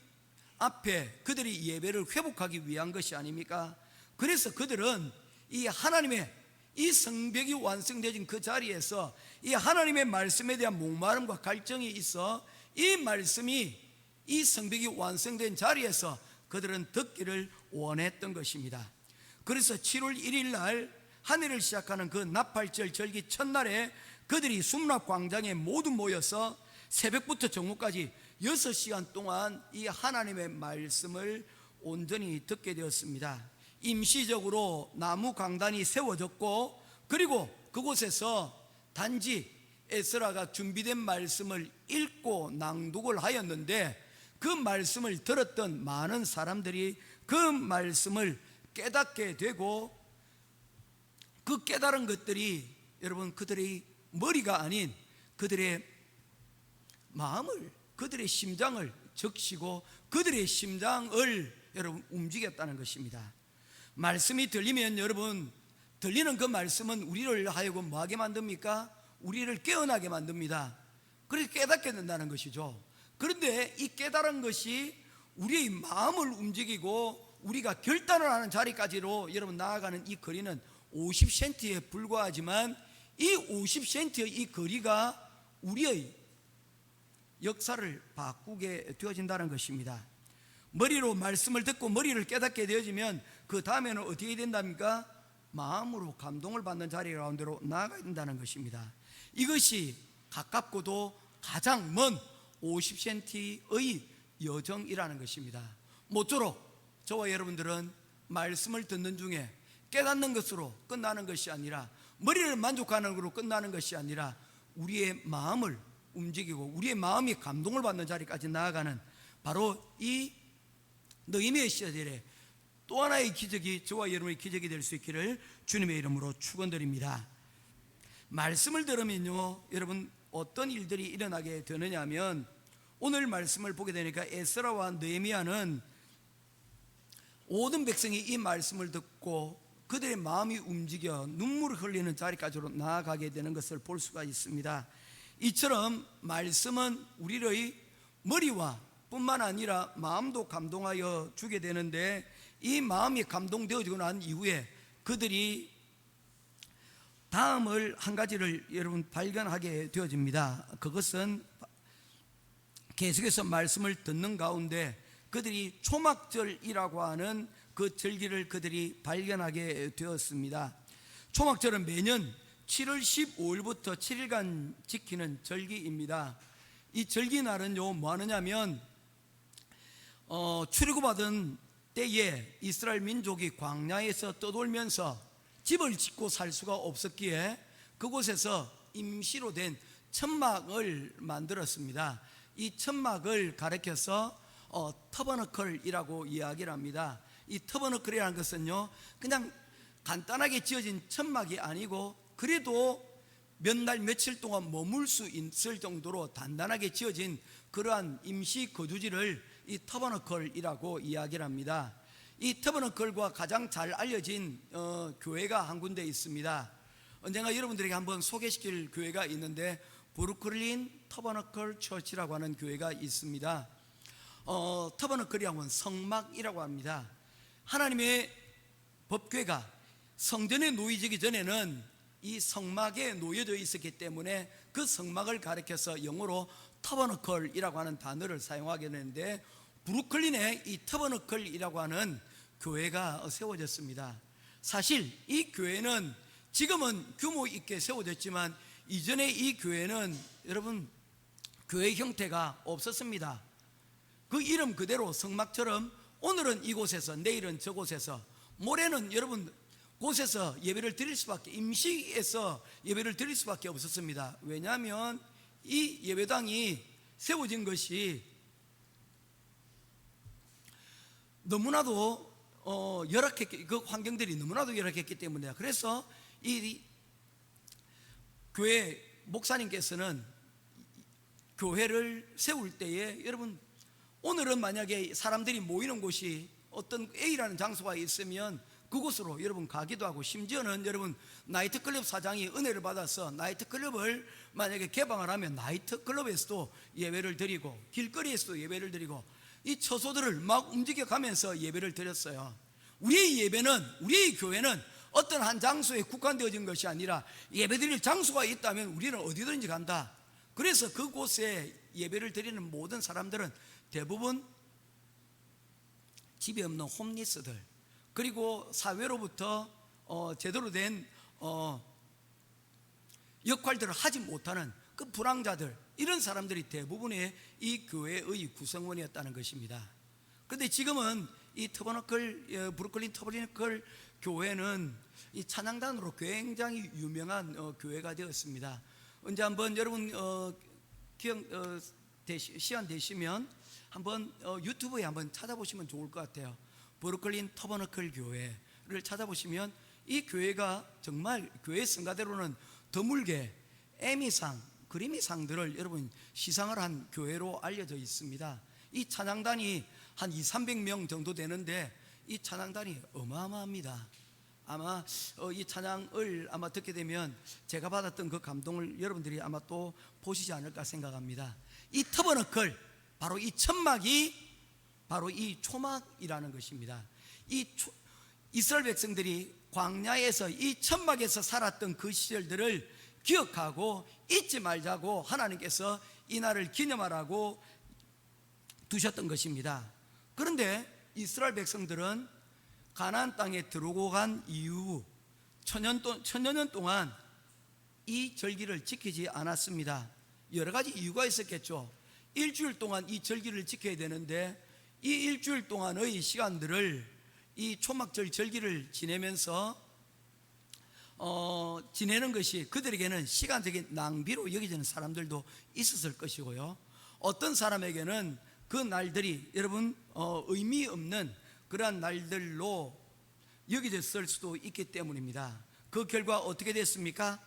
앞에 그들이 예배를 회복하기 위한 것이 아닙니까? 그래서 그들은 이 하나님의 이 성벽이 완성되어진 그 자리에서 이 하나님의 말씀에 대한 목마름과 갈증이 있어 이 말씀이 이 성벽이 완성된 자리에서 그들은 듣기를 원했던 것입니다. 그래서 7월 1일 날 한 해를 시작하는 그 나팔절 절기 첫날에 그들이 숨납 광장에 모두 모여서 새벽부터 정오까지 6시간 동안 이 하나님의 말씀을 온전히 듣게 되었습니다. 임시적으로 나무 강단이 세워졌고 그리고 그곳에서 단지 에스라가 준비된 말씀을 읽고 낭독을 하였는데 그 말씀을 들었던 많은 사람들이 그 말씀을 깨닫게 되고 그 깨달은 것들이 여러분 그들의 머리가 아닌 그들의 마음을 그들의 심장을 적시고 그들의 심장을 여러분 움직였다는 것입니다. 말씀이 들리면 여러분, 들리는 그 말씀은 우리를 하여금 뭐하게 만듭니까? 우리를 깨어나게 만듭니다. 그래서 깨닫게 된다는 것이죠. 그런데 이 깨달은 것이 우리의 마음을 움직이고 우리가 결단을 하는 자리까지로 여러분 나아가는 이 거리는 50cm에 불과하지만 이 50cm의 이 거리가 우리의 역사를 바꾸게 되어진다는 것입니다. 머리로 말씀을 듣고 머리를 깨닫게 되어지면 그 다음에는 어떻게 된답니까? 마음으로 감동을 받는 자리 가운데로 나아가야 된다는 것입니다. 이것이 가깝고도 가장 먼 50cm의 여정이라는 것입니다. 모쪼록 저와 여러분들은 말씀을 듣는 중에 깨닫는 것으로 끝나는 것이 아니라, 머리를 만족하는 것으로 끝나는 것이 아니라 우리의 마음을 움직이고 우리의 마음이 감동을 받는 자리까지 나아가는 바로 이 느헤미야 시대에 또 하나의 기적이 저와 여러분의 기적이 될 수 있기를 주님의 이름으로 축원드립니다. 말씀을 들으면요, 여러분 어떤 일들이 일어나게 되느냐 하면, 오늘 말씀을 보게 되니까 에스라와 느헤미야는 모든 백성이 이 말씀을 듣고 그들의 마음이 움직여 눈물을 흘리는 자리까지로 나아가게 되는 것을 볼 수가 있습니다. 이처럼 말씀은 우리의 머리와 뿐만 아니라 마음도 감동하여 주게 되는데, 이 마음이 감동되어지고 난 이후에 그들이 다음을 한 가지를 여러분 발견하게 되어집니다. 그것은 계속해서 말씀을 듣는 가운데 그들이 초막절이라고 하는 그 절기를 그들이 발견하게 되었습니다. 초막절은 매년 7월 15일부터 7일간 지키는 절기입니다. 이 절기날은요 뭐 하느냐면, 출애굽받은 때에 이스라엘 민족이 광야에서 떠돌면서 집을 짓고 살 수가 없었기에 그곳에서 임시로 된 천막을 만들었습니다. 이 천막을 가리켜서 터버너클이라고 이야기를 합니다. 이 터버너클이라는 것은요 그냥 간단하게 지어진 천막이 아니고 그래도 몇 날 며칠 동안 머물 수 있을 정도로 단단하게 지어진 그러한 임시 거주지를 이 터버너클이라고 이야기를 합니다. 이 터버너클과 가장 잘 알려진 교회가 한 군데 있습니다. 언젠가 여러분들에게 한번 소개시킬 교회가 있는데, 브루클린 터버너클 처치라고 하는 교회가 있습니다. 터버너클이라고 하면 성막이라고 합니다. 하나님의 법궤가 성전에 놓이기 전에는 이 성막에 놓여져 있었기 때문에 그 성막을 가리켜서 영어로 터버너클이라고 하는 단어를 사용하게 되는데, 브루클린에 이 터버너클이라고 하는 교회가 세워졌습니다. 사실 이 교회는 지금은 규모 있게 세워졌지만 이전에 이 교회는 여러분 교회 형태가 없었습니다. 그 이름 그대로 성막처럼 오늘은 이곳에서 내일은 저곳에서 모레는 여러분 곳에서 예배를 드릴 수밖에, 임시에서 예배를 드릴 수밖에 없었습니다. 왜냐하면 이 예배당이 세워진 것이 너무나도 열악했기, 그 환경들이 너무나도 열악했기 때문에, 그래서 이 교회 목사님께서는 교회를 세울 때에 여러분 오늘은 만약에 사람들이 모이는 곳이 어떤 A라는 장소가 있으면 그곳으로 여러분 가기도 하고, 심지어는 여러분 나이트클럽 사장이 은혜를 받아서 나이트클럽을 만약에 개방을 하면 나이트클럽에서도 예배를 드리고 길거리에서도 예배를 드리고 이 처소들을 막 움직여 가면서 예배를 드렸어요. 우리의 예배는, 우리의 교회는 어떤 한 장소에 국한되어진 것이 아니라 예배드릴 장소가 있다면 우리는 어디든지 간다. 그래서 그곳에 예배를 드리는 모든 사람들은 대부분 집이 없는 홈리스들, 그리고 사회로부터 제대로 된 역할들을 하지 못하는 그 불황자들, 이런 사람들이 대부분의 이 교회의 구성원이었다는 것입니다. 그런데 지금은 이 브루클린 터버너클 교회는 이 찬양단으로 굉장히 유명한 교회가 되었습니다. 언제 한번 여러분 시간 되시면 한번 유튜브에 한번 찾아보시면 좋을 것 같아요. 브루클린 터버너클 교회를 찾아보시면 이 교회가 정말 교회 성가대로는 드물게 에미상, 그리미상들을 여러분 시상을 한 교회로 알려져 있습니다. 이 찬양단이 한 200~300명 정도 되는데 이 찬양단이 어마어마합니다. 아마 이 찬양을 아마 듣게 되면 제가 받았던 그 감동을 여러분들이 아마 또 보시지 않을까 생각합니다. 이 터버너클, 바로 이 천막이 바로 이 초막이라는 것입니다. 이스라엘 백성들이 광야에서 이 천막에서 살았던 그 시절들을 기억하고 잊지 말자고 하나님께서 이 날을 기념하라고 두셨던 것입니다. 그런데 이스라엘 백성들은 가나안 땅에 들어오고 간 이후 천여 년 동안 이 절기를 지키지 않았습니다. 여러 가지 이유가 있었겠죠. 일주일 동안 이 절기를 지켜야 되는데 이 일주일 동안의 시간들을 이 초막절 절기를 지내면서 지내는 것이 그들에게는 시간적인 낭비로 여겨지는 사람들도 있었을 것이고요. 어떤 사람에게는 그 날들이 여러분 의미 없는 그러한 날들로 여겨졌을 수도 있기 때문입니다. 그 결과 어떻게 됐습니까?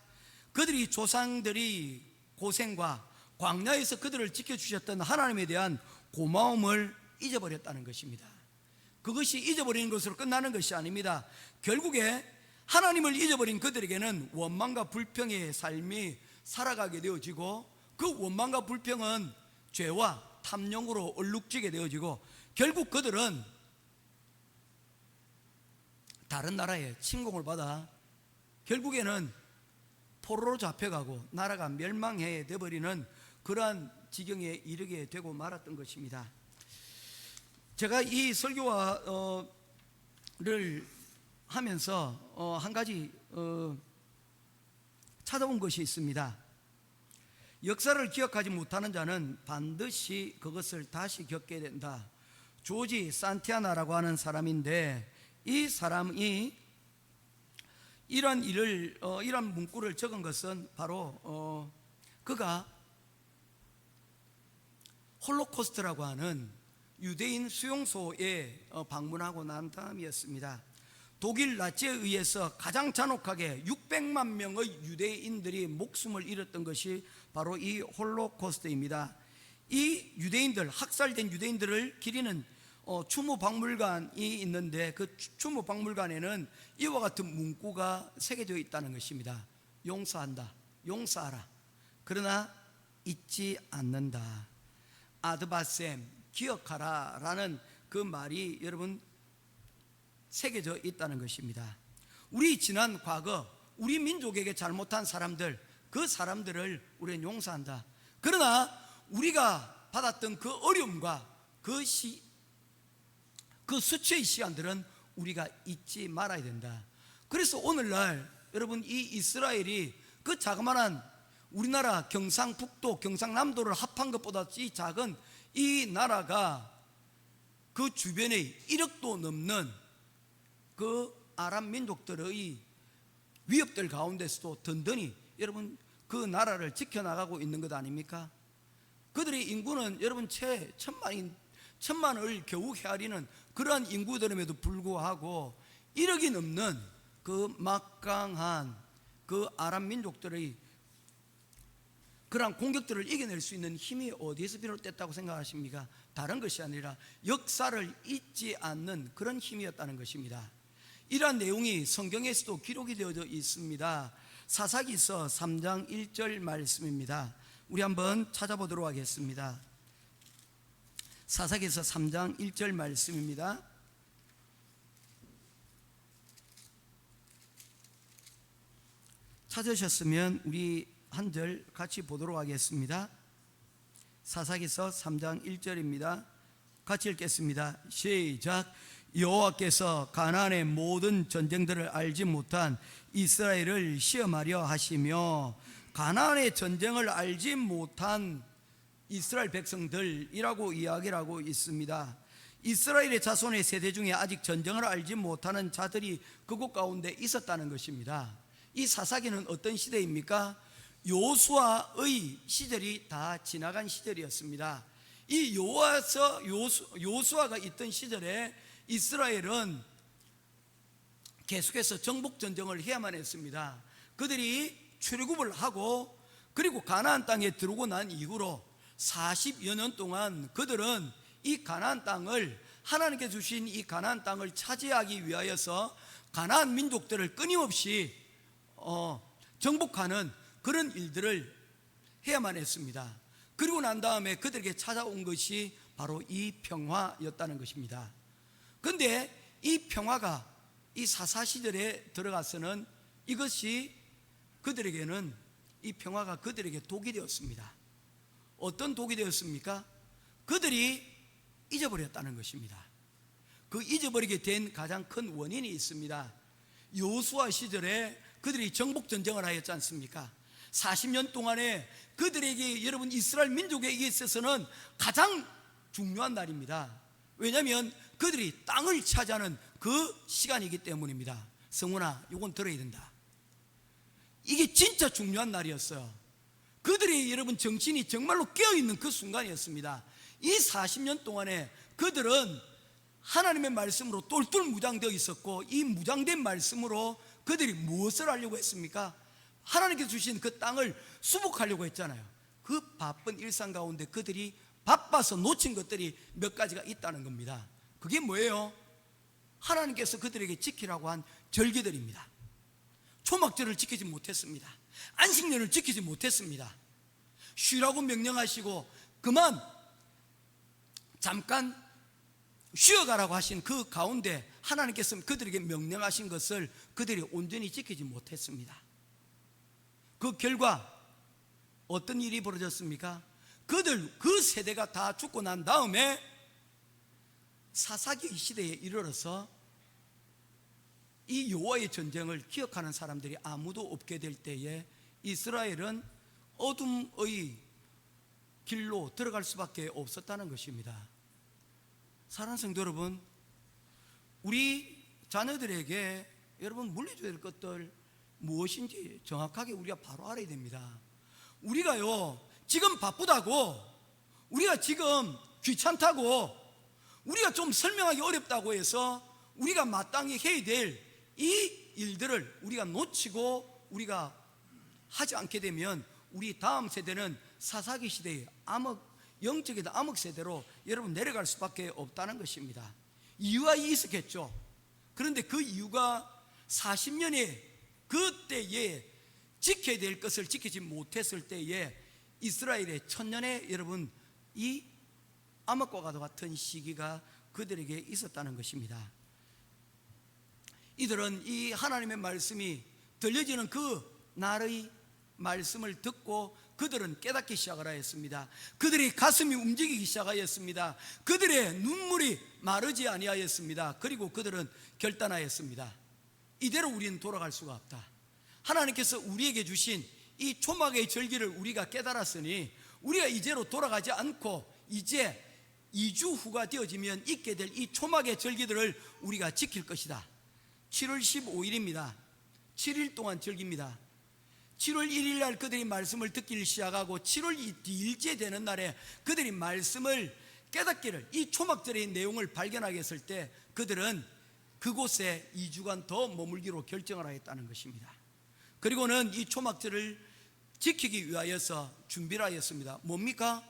그들이 조상들이 고생과 광야에서 그들을 지켜주셨던 하나님에 대한 고마움을 잊어버렸다는 것입니다. 그것이 잊어버리는 것으로 끝나는 것이 아닙니다. 결국에 하나님을 잊어버린 그들에게는 원망과 불평의 삶이 살아가게 되어지고 그 원망과 불평은 죄와 탐욕으로 얼룩지게 되어지고 결국 그들은 다른 나라에 침공을 받아 결국에는 포로로 잡혀가고 나라가 멸망해 되어버리는 그러한 지경에 이르게 되고 말았던 것입니다. 제가 이 설교를 하면서 한 가지 찾아본 것이 있습니다. 역사를 기억하지 못하는 자는 반드시 그것을 다시 겪게 된다. 조지 산티아나라고 하는 사람인데 이 사람이 이런 문구를 적은 것은 바로 그가 홀로코스트라고 하는 유대인 수용소에 방문하고 난 다음이었습니다. 독일 나치에 의해서 가장 잔혹하게 600만 명의 유대인들이 목숨을 잃었던 것이 바로 이 홀로코스트입니다. 이 유대인들, 학살된 유대인들을 기리는 추모박물관이 있는데 그 추모박물관에는 이와 같은 문구가 새겨져 있다는 것입니다. 용서한다, 용서하라, 그러나 잊지 않는다. 아드바셈, 기억하라 라는 그 말이 여러분 새겨져 있다는 것입니다. 우리 지난 과거 우리 민족에게 잘못한 사람들, 그 사람들을 우리는 용서한다. 그러나 우리가 받았던 그 어려움과 그 수치의 시간들은 우리가 잊지 말아야 된다. 그래서 오늘날 여러분 이 이스라엘이 그 자그마한 우리나라 경상북도 경상남도를 합한 것보다 이 작은 이 나라가 그 주변에 1억도 넘는 그 아랍 민족들의 위협들 가운데서도 든든히 여러분 그 나라를 지켜나가고 있는 것 아닙니까? 그들의 인구는 여러분 채 천만을 겨우 헤아리는 그러한 인구들임에도 불구하고 1억이 넘는 그 막강한 그 아랍 민족들의 그러한 공격들을 이겨낼 수 있는 힘이 어디에서 비롯됐다고 생각하십니까? 다른 것이 아니라 역사를 잊지 않는 그런 힘이었다는 것입니다. 이러한 내용이 성경에서도 기록이 되어져 있습니다. 사사기서 3장 1절 말씀입니다. 우리 한번 찾아보도록 하겠습니다. 사사기서 3장 1절 말씀입니다. 찾으셨으면 우리 한 절 같이 보도록 하겠습니다. 사사기서 3장 1절입니다. 같이 읽겠습니다. 시작. 여호와께서 가나안의 모든 전쟁들을 알지 못한 이스라엘을 시험하려 하시며, 가나안의 전쟁을 알지 못한 이스라엘 백성들이라고 이야기를 하고 있습니다. 이스라엘의 자손의 세대 중에 아직 전쟁을 알지 못하는 자들이 그곳 가운데 있었다는 것입니다. 이 사사기는 어떤 시대입니까? 요수아의 시절이 다 지나간 시절이었습니다. 이 요수아가 있던 시절에 이스라엘은 계속해서 정복 전쟁을 해야만 했습니다. 그들이 출애굽을 하고 그리고 가나안 땅에 들어오고 난 이후로 40여 년 동안 그들은 이 가나안 땅을, 하나님께 주신 이 가나안 땅을 차지하기 위하여서 가나안 민족들을 끊임없이 정복하는 그런 일들을 해야만 했습니다. 그리고 난 다음에 그들에게 찾아온 것이 바로 이 평화였다는 것입니다. 그런데 이 평화가 이 사사 시절에 들어가서는 이것이 그들에게는, 이 평화가 그들에게 독이 되었습니다. 어떤 독이 되었습니까? 그들이 잊어버렸다는 것입니다. 그 잊어버리게 된 가장 큰 원인이 있습니다. 여호수아 시절에 그들이 정복전쟁을 하였지 않습니까? 40년 동안에 그들에게, 여러분, 이스라엘 민족에게 있어서는 가장 중요한 날입니다. 왜냐하면 그들이 땅을 차지하는 그 시간이기 때문입니다. 성훈아, 이건 들어야 된다. 이게 진짜 중요한 날이었어요. 그들의, 여러분, 정신이 정말로 깨어있는 그 순간이었습니다. 이 40년 동안에 그들은 하나님의 말씀으로 똘똘 무장되어 있었고, 이 무장된 말씀으로 그들이 무엇을 하려고 했습니까? 하나님께서 주신 그 땅을 수복하려고 했잖아요. 그 바쁜 일상 가운데 그들이 바빠서 놓친 것들이 몇 가지가 있다는 겁니다. 그게 뭐예요? 하나님께서 그들에게 지키라고 한 절기들입니다. 초막절을 지키지 못했습니다. 안식년을 지키지 못했습니다. 쉬라고 명령하시고 그만 잠깐 쉬어가라고 하신 그 가운데 하나님께서 그들에게 명령하신 것을 그들이 온전히 지키지 못했습니다. 그 결과 어떤 일이 벌어졌습니까? 그 세대가 다 죽고 난 다음에 사사기 시대에 이르러서 이 여호와의 전쟁을 기억하는 사람들이 아무도 없게 될 때에 이스라엘은 어둠의 길로 들어갈 수밖에 없었다는 것입니다. 사랑하는 성도 여러분, 우리 자녀들에게 여러분 물려줘야 될 것들 무엇인지 정확하게 우리가 바로 알아야 됩니다. 우리가요, 지금 바쁘다고, 우리가 지금 귀찮다고, 우리가 좀 설명하기 어렵다고 해서 우리가 마땅히 해야 될 이 일들을 우리가 놓치고 우리가 하지 않게 되면 우리 다음 세대는 사사기 시대의 영적인 암흑 세대로 여러분 내려갈 수밖에 없다는 것입니다. 이유가 있었겠죠. 그런데 그 이유가 40년의 그때에 지켜야 될 것을 지키지 못했을 때에 이스라엘의 천년의 여러분 이 암흑과 같은 시기가 그들에게 있었다는 것입니다. 이들은 이 하나님의 말씀이 들려지는 그 날의 말씀을 듣고 그들은 깨닫기 시작을 하였습니다. 그들의 가슴이 움직이기 시작하였습니다. 그들의 눈물이 마르지 아니하였습니다. 그리고 그들은 결단하였습니다. 이대로 우리는 돌아갈 수가 없다. 하나님께서 우리에게 주신 이 초막의 절기를 우리가 깨달았으니 우리가 이제로 돌아가지 않고 이제 2주 후가 되어지면 있게 될 이 초막의 절기들을 우리가 지킬 것이다. 7월 15일입니다. 7일 동안 절기입니다. 7월 1일 날 그들이 말씀을 듣기를 시작하고 7월 2일째 되는 날에 그들이 말씀을 깨닫기를, 이 초막절의 내용을 발견하게 했을 때 그들은 그곳에 2주간 더 머물기로 결정을 하였다는 것입니다. 그리고는 이 초막절을 지키기 위하여서 준비를 하였습니다. 뭡니까?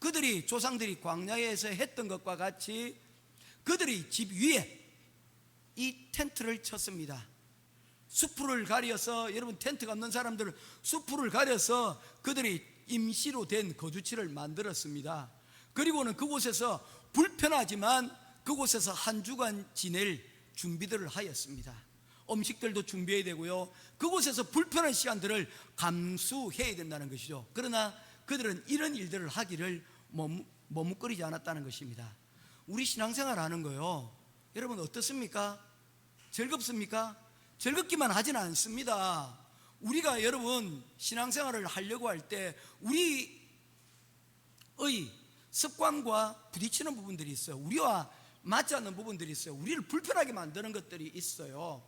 그들이 조상들이 광야에서 했던 것과 같이 그들이 집 위에 이 텐트를 쳤습니다. 수풀을 가려서, 여러분 텐트가 없는 사람들은 수풀을 가려서 그들이 임시로 된 거주지를 만들었습니다. 그리고는 그곳에서 불편하지만 그곳에서 한 주간 지낼 준비들을 하였습니다. 음식들도 준비해야 되고요, 그곳에서 불편한 시간들을 감수해야 된다는 것이죠. 그러나 그들은 이런 일들을 하기를 머뭇거리지 않았다는 것입니다. 우리 신앙생활 하는 거요, 여러분 어떻습니까? 즐겁습니까? 즐겁기만 하지는 않습니다. 우리가 여러분 신앙생활을 하려고 할 때 우리의 습관과 부딪히는 부분들이 있어요. 우리와 맞지 않는 부분들이 있어요. 우리를 불편하게 만드는 것들이 있어요.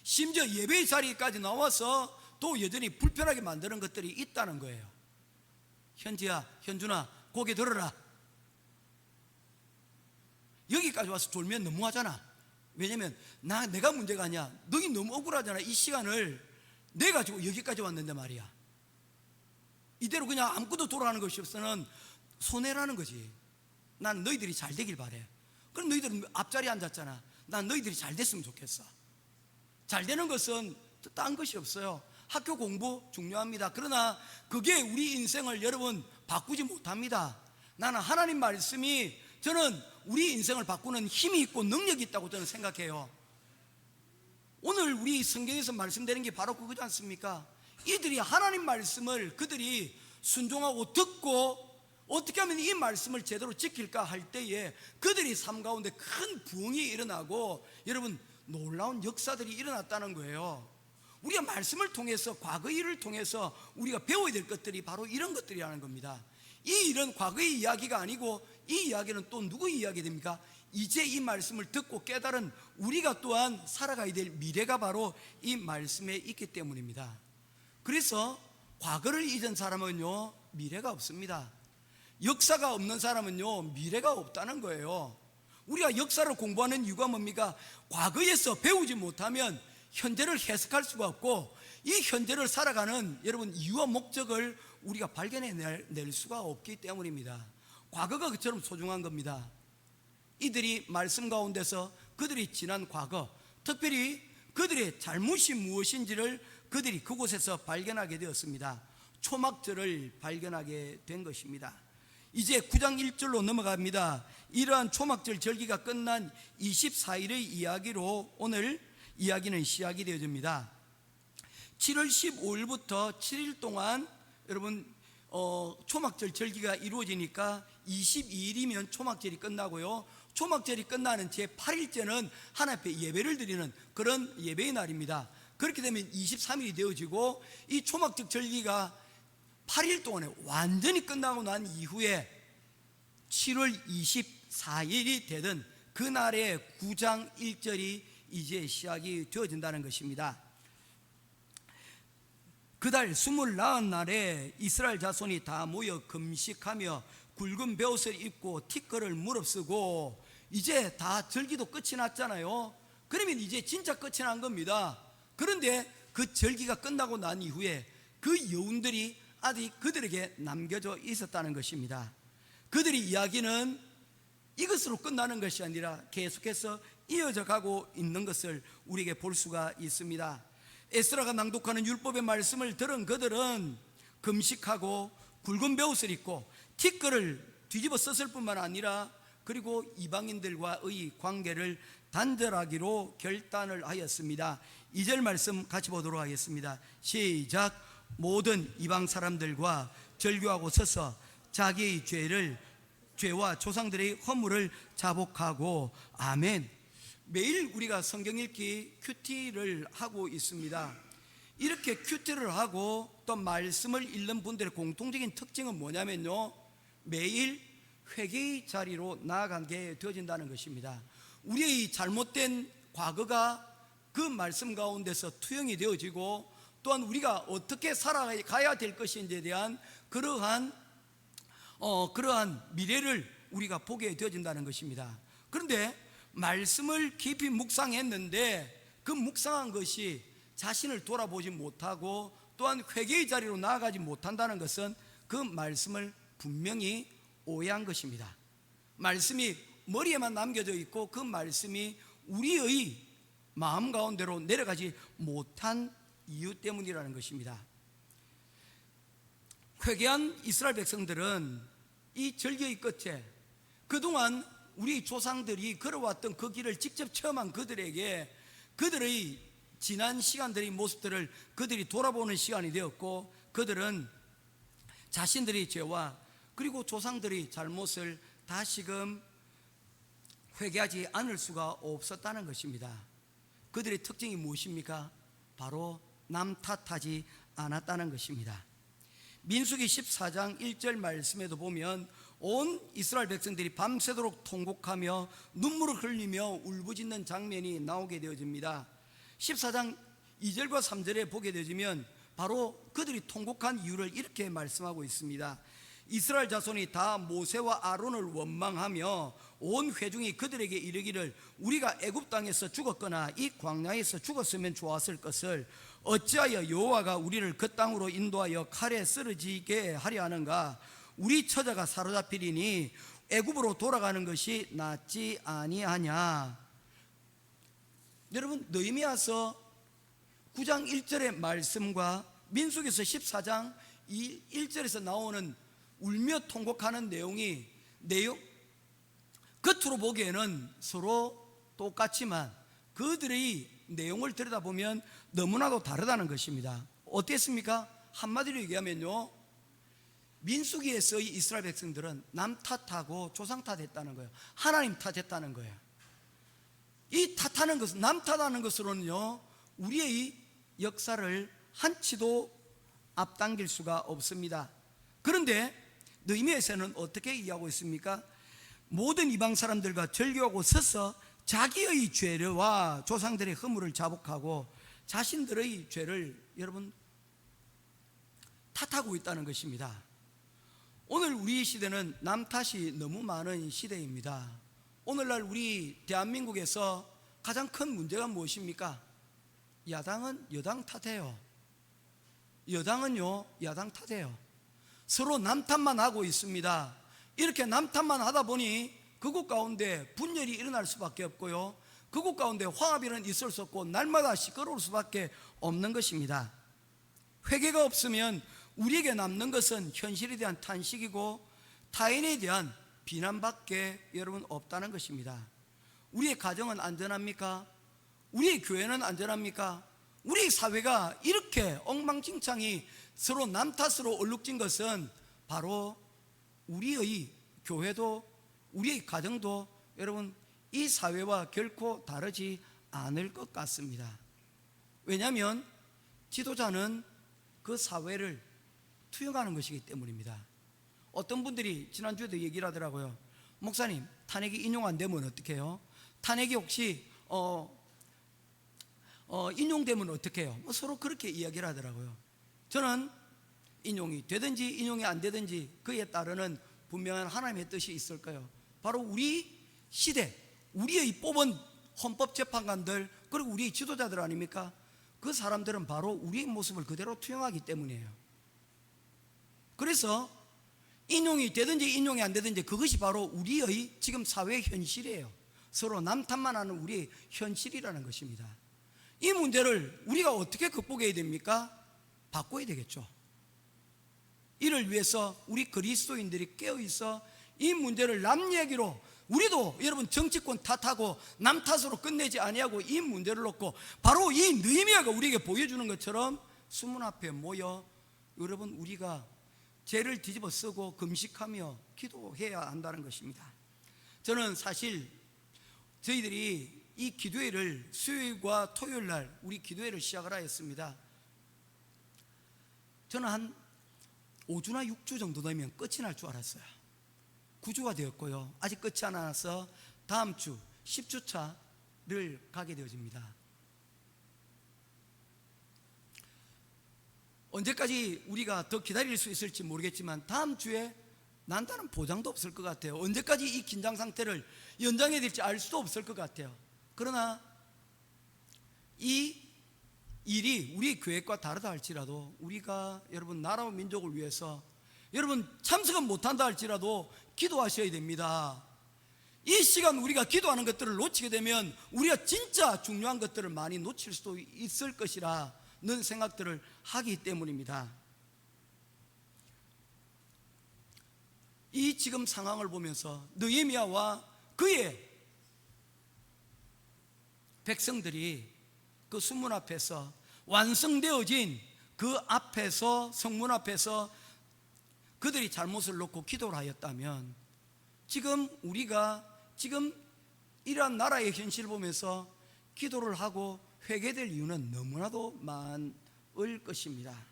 심지어 예배의 자리까지 나와서 또 여전히 불편하게 만드는 것들이 있다는 거예요. 현지야, 현준아, 고개 들어라. 여기까지 와서 졸면 너무하잖아. 왜냐면 내가 문제가 아니야. 너희 너무 억울하잖아. 이 시간을 내 가지고 여기까지 왔는데 말이야. 이대로 그냥 아무것도 돌아가는 것이 없어는 손해라는 거지. 난 너희들이 잘 되길 바래. 그럼 너희들은 앞자리에 앉았잖아. 난 너희들이 잘 됐으면 좋겠어. 잘 되는 것은 딴 것이 없어요. 학교 공부 중요합니다. 그러나 그게 우리 인생을 여러분 바꾸지 못합니다. 나는 하나님 말씀이 저는 우리 인생을 바꾸는 힘이 있고 능력이 있다고 저는 생각해요. 오늘 우리 성경에서 말씀드리는 게 바로 그거지 않습니까? 이들이 하나님 말씀을 그들이 순종하고 듣고 어떻게 하면 이 말씀을 제대로 지킬까 할 때에 그들이 삶 가운데 큰 부흥이 일어나고 여러분 놀라운 역사들이 일어났다는 거예요. 우리가 말씀을 통해서 과거의 일을 통해서 우리가 배워야 될 것들이 바로 이런 것들이라는 겁니다. 이 일은 과거의 이야기가 아니고 이 이야기는 또 누구의 이야기 됩니까? 이제 이 말씀을 듣고 깨달은 우리가 또한 살아가야 될 미래가 바로 이 말씀에 있기 때문입니다. 그래서 과거를 잊은 사람은요 미래가 없습니다. 역사가 없는 사람은요 미래가 없다는 거예요. 우리가 역사를 공부하는 이유가 뭡니까? 과거에서 배우지 못하면 현재를 해석할 수가 없고 이 현재를 살아가는 여러분 이유와 목적을 우리가 발견해낼 수가 없기 때문입니다. 과거가 그처럼 소중한 겁니다. 이들이 말씀 가운데서 그들이 지난 과거, 특별히 그들의 잘못이 무엇인지를 그들이 그곳에서 발견하게 되었습니다. 초막절을 발견하게 된 것입니다. 이제 9장 1절로 넘어갑니다. 이러한 초막절 절기가 끝난 24일의 이야기로 오늘 이야기는 시작이 되어집니다. 7월 15일부터 7일 동안 여러분 초막절 절기가 이루어지니까 22일이면 초막절이 끝나고요, 초막절이 끝나는 제8일째는 하나님 앞에 예배를 드리는 그런 예배의 날입니다. 그렇게 되면 23일이 되어지고 이 초막절 절기가 8일 동안에 완전히 끝나고 난 이후에 7월 24일이 되던 그날의 9장 1절이 이제 시작이 되어진다는 것입니다. 그달 29날에 이스라엘 자손이 다 모여 금식하며 굵은 베옷을 입고 티끌을 무릅쓰고, 이제 다 절기도 끝이 났잖아요. 그러면 이제 진짜 끝이 난 겁니다. 그런데 그 절기가 끝나고 난 이후에 그 여운들이 아직 그들에게 남겨져 있었다는 것입니다. 그들의 이야기는 이것으로 끝나는 것이 아니라 계속해서 이어져 가고 있는 것을 우리에게 볼 수가 있습니다. 에스라가 낭독하는 율법의 말씀을 들은 그들은 금식하고 굵은 베옷을 입고 티끌을 뒤집어 썼을 뿐만 아니라 그리고 이방인들과의 관계를 단절하기로 결단을 하였습니다. 2절 말씀 같이 보도록 하겠습니다. 시작. 모든 이방 사람들과 절교하고 서서 자기의 죄와 조상들의 허물을 자복하고. 아멘. 매일 우리가 성경 읽기 큐티를 하고 있습니다. 이렇게 큐티를 하고 또 말씀을 읽는 분들의 공통적인 특징은 뭐냐면요, 매일 회개의 자리로 나아가게 되어진다는 것입니다. 우리의 잘못된 과거가 그 말씀 가운데서 투영이 되어지고 또한 우리가 어떻게 살아가야 될 것인지에 대한 그러한 미래를 우리가 보게 되어진다는 것입니다. 그런데 말씀을 깊이 묵상했는데 그 묵상한 것이 자신을 돌아보지 못하고 또한 회개의 자리로 나아가지 못한다는 것은 그 말씀을 분명히 오해한 것입니다. 말씀이 머리에만 남겨져 있고 그 말씀이 우리의 마음 가운데로 내려가지 못한 이유 때문이라는 것입니다. 회개한 이스라엘 백성들은 이 절기의 끝에 그동안 우리 조상들이 걸어왔던 그 길을 직접 체험한 그들에게 그들의 지난 시간들의 모습들을 그들이 돌아보는 시간이 되었고, 그들은 자신들의 죄와 그리고 조상들의 잘못을 다시금 회개하지 않을 수가 없었다는 것입니다. 그들의 특징이 무엇입니까? 바로 남 탓하지 않았다는 것입니다. 민수기 14장 1절 말씀에도 보면 온 이스라엘 백성들이 밤새도록 통곡하며 눈물을 흘리며 울부짖는 장면이 나오게 되어집니다. 14장 2절과 3절에 보게 되어지면 바로 그들이 통곡한 이유를 이렇게 말씀하고 있습니다. 이스라엘 자손이 다 모세와 아론을 원망하며 온 회중이 그들에게 이르기를 우리가 애굽 땅에서 죽었거나 이 광야에서 죽었으면 좋았을 것을 어찌하여 여호와가 우리를 그 땅으로 인도하여 칼에 쓰러지게 하려 하는가? 우리 처자가 사로잡히리니 애굽으로 돌아가는 것이 낫지 아니하냐. 여러분, 느헤미야서 9장 1절의 말씀과 민수기서 14장 1절에서 나오는 울며 통곡하는 내용 겉으로 보기에는 서로 똑같지만 그들의 내용을 들여다보면 너무나도 다르다는 것입니다. 어땠습니까? 한마디로 얘기하면요, 민수기에서의 이스라엘 백성들은 남 탓하고 조상 탓했다는 거예요. 하나님 탓했다는 거예요. 이 탓하는 것은, 남 탓하는 것으로는요, 우리의 역사를 한치도 앞당길 수가 없습니다. 그런데 느헤미야서는 어떻게 이해하고 있습니까? 모든 이방 사람들과 절교하고 서서 자기의 죄와 조상들의 허물을 자복하고 자신들의 죄를 여러분 탓하고 있다는 것입니다. 오늘 우리 시대는 남 탓이 너무 많은 시대입니다. 오늘날 우리 대한민국에서 가장 큰 문제가 무엇입니까? 야당은 여당 탓해요. 여당은요, 야당 탓해요. 서로 남 탓만 하고 있습니다. 이렇게 남 탓만 하다 보니 그곳 가운데 분열이 일어날 수밖에 없고요, 그곳 가운데 화합이는 있을 수 없고 날마다 시끄러울 수밖에 없는 것입니다. 회개가 없으면 우리에게 남는 것은 현실에 대한 탄식이고 타인에 대한 비난밖에 여러분 없다는 것입니다. 우리의 가정은 안전합니까? 우리의 교회는 안전합니까? 우리 사회가 이렇게 엉망진창이 서로 남 탓으로 얼룩진 것은 바로 우리의 교회도 우리의 가정도 여러분 이 사회와 결코 다르지 않을 것 같습니다. 왜냐하면 지도자는 그 사회를 투영하는 것이기 때문입니다. 어떤 분들이 지난주에도 얘기를 하더라고요. 목사님, 탄핵이 인용 안 되면 어떻게 해요? 탄핵이 혹시 인용되면 어떻게 해요? 서로 그렇게 이야기를 하더라고요. 저는 인용이 되든지 인용이 안 되든지 그에 따르는 분명한 하나님의 뜻이 있을 거예요. 바로 우리 시대, 우리의 뽑은 헌법재판관들, 그리고 우리 지도자들 아닙니까? 그 사람들은 바로 우리의 모습을 그대로 투영하기 때문이에요. 그래서 인용이 되든지 인용이 안 되든지 그것이 바로 우리의 지금 사회 현실이에요. 서로 남 탓만 하는 우리의 현실이라는 것입니다. 이 문제를 우리가 어떻게 극복해야 됩니까? 바꿔야 되겠죠. 이를 위해서 우리 그리스도인들이 깨어있어 이 문제를 남 얘기로, 우리도 여러분 정치권 탓하고 남 탓으로 끝내지 아니하고 이 문제를 놓고 바로 이 느헤미야가 우리에게 보여주는 것처럼 수문 앞에 모여 여러분 우리가 죄를 뒤집어 쓰고 금식하며 기도해야 한다는 것입니다. 저는 사실 저희들이 이 기도회를 수요일과 토요일 날 우리 기도회를 시작을 하였습니다. 저는 한 5주나 6주 정도 되면 끝이 날 줄 알았어요. 9주가 되었고요, 아직 끝이 안 나서 다음 주 10주차를 가게 되어집니다. 언제까지 우리가 더 기다릴 수 있을지 모르겠지만 다음 주에 난다는 보장도 없을 것 같아요. 언제까지 이 긴장 상태를 연장해야 될지 알 수도 없을 것 같아요. 그러나 이 일이 우리 교회과 다르다 할지라도 우리가 여러분 나라와 민족을 위해서 여러분 참석은 못한다 할지라도 기도하셔야 됩니다. 이 시간 우리가 기도하는 것들을 놓치게 되면 우리가 진짜 중요한 것들을 많이 놓칠 수도 있을 것이라는 생각들을 하기 때문입니다. 이 지금 상황을 보면서 느헤미야와 그의 백성들이 그 수문 앞에서 완성되어진 그 앞에서, 성문 앞에서 그들이 잘못을 놓고 기도를 하였다면 지금 우리가 지금 이러한 나라의 현실을 보면서 기도를 하고 회개될 이유는 너무나도 많을 것입니다.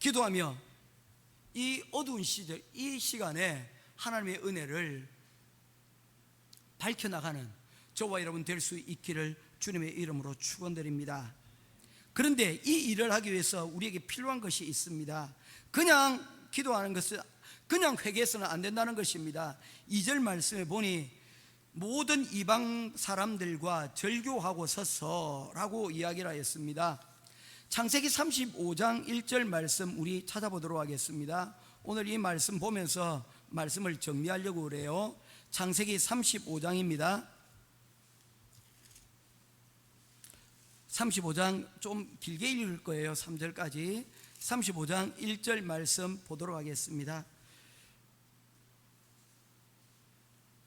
기도하며 이 어두운 시절, 이 시간에 하나님의 은혜를 밝혀나가는 저와 여러분 될 수 있기를 주님의 이름으로 축원드립니다. 그런데 이 일을 하기 위해서 우리에게 필요한 것이 있습니다. 그냥 기도하는 것은, 그냥 회개해서는 안 된다는 것입니다. 2절 말씀에 보니 모든 이방 사람들과 절교하고 서서라고 이야기를 하였습니다. 창세기 35장 1절 말씀 우리 찾아보도록 하겠습니다. 오늘 이 말씀 보면서 말씀을 정리하려고 그래요. 창세기 35장입니다. 35장 좀 길게 읽을 거예요. 3절까지. 35장 1절 말씀 보도록 하겠습니다.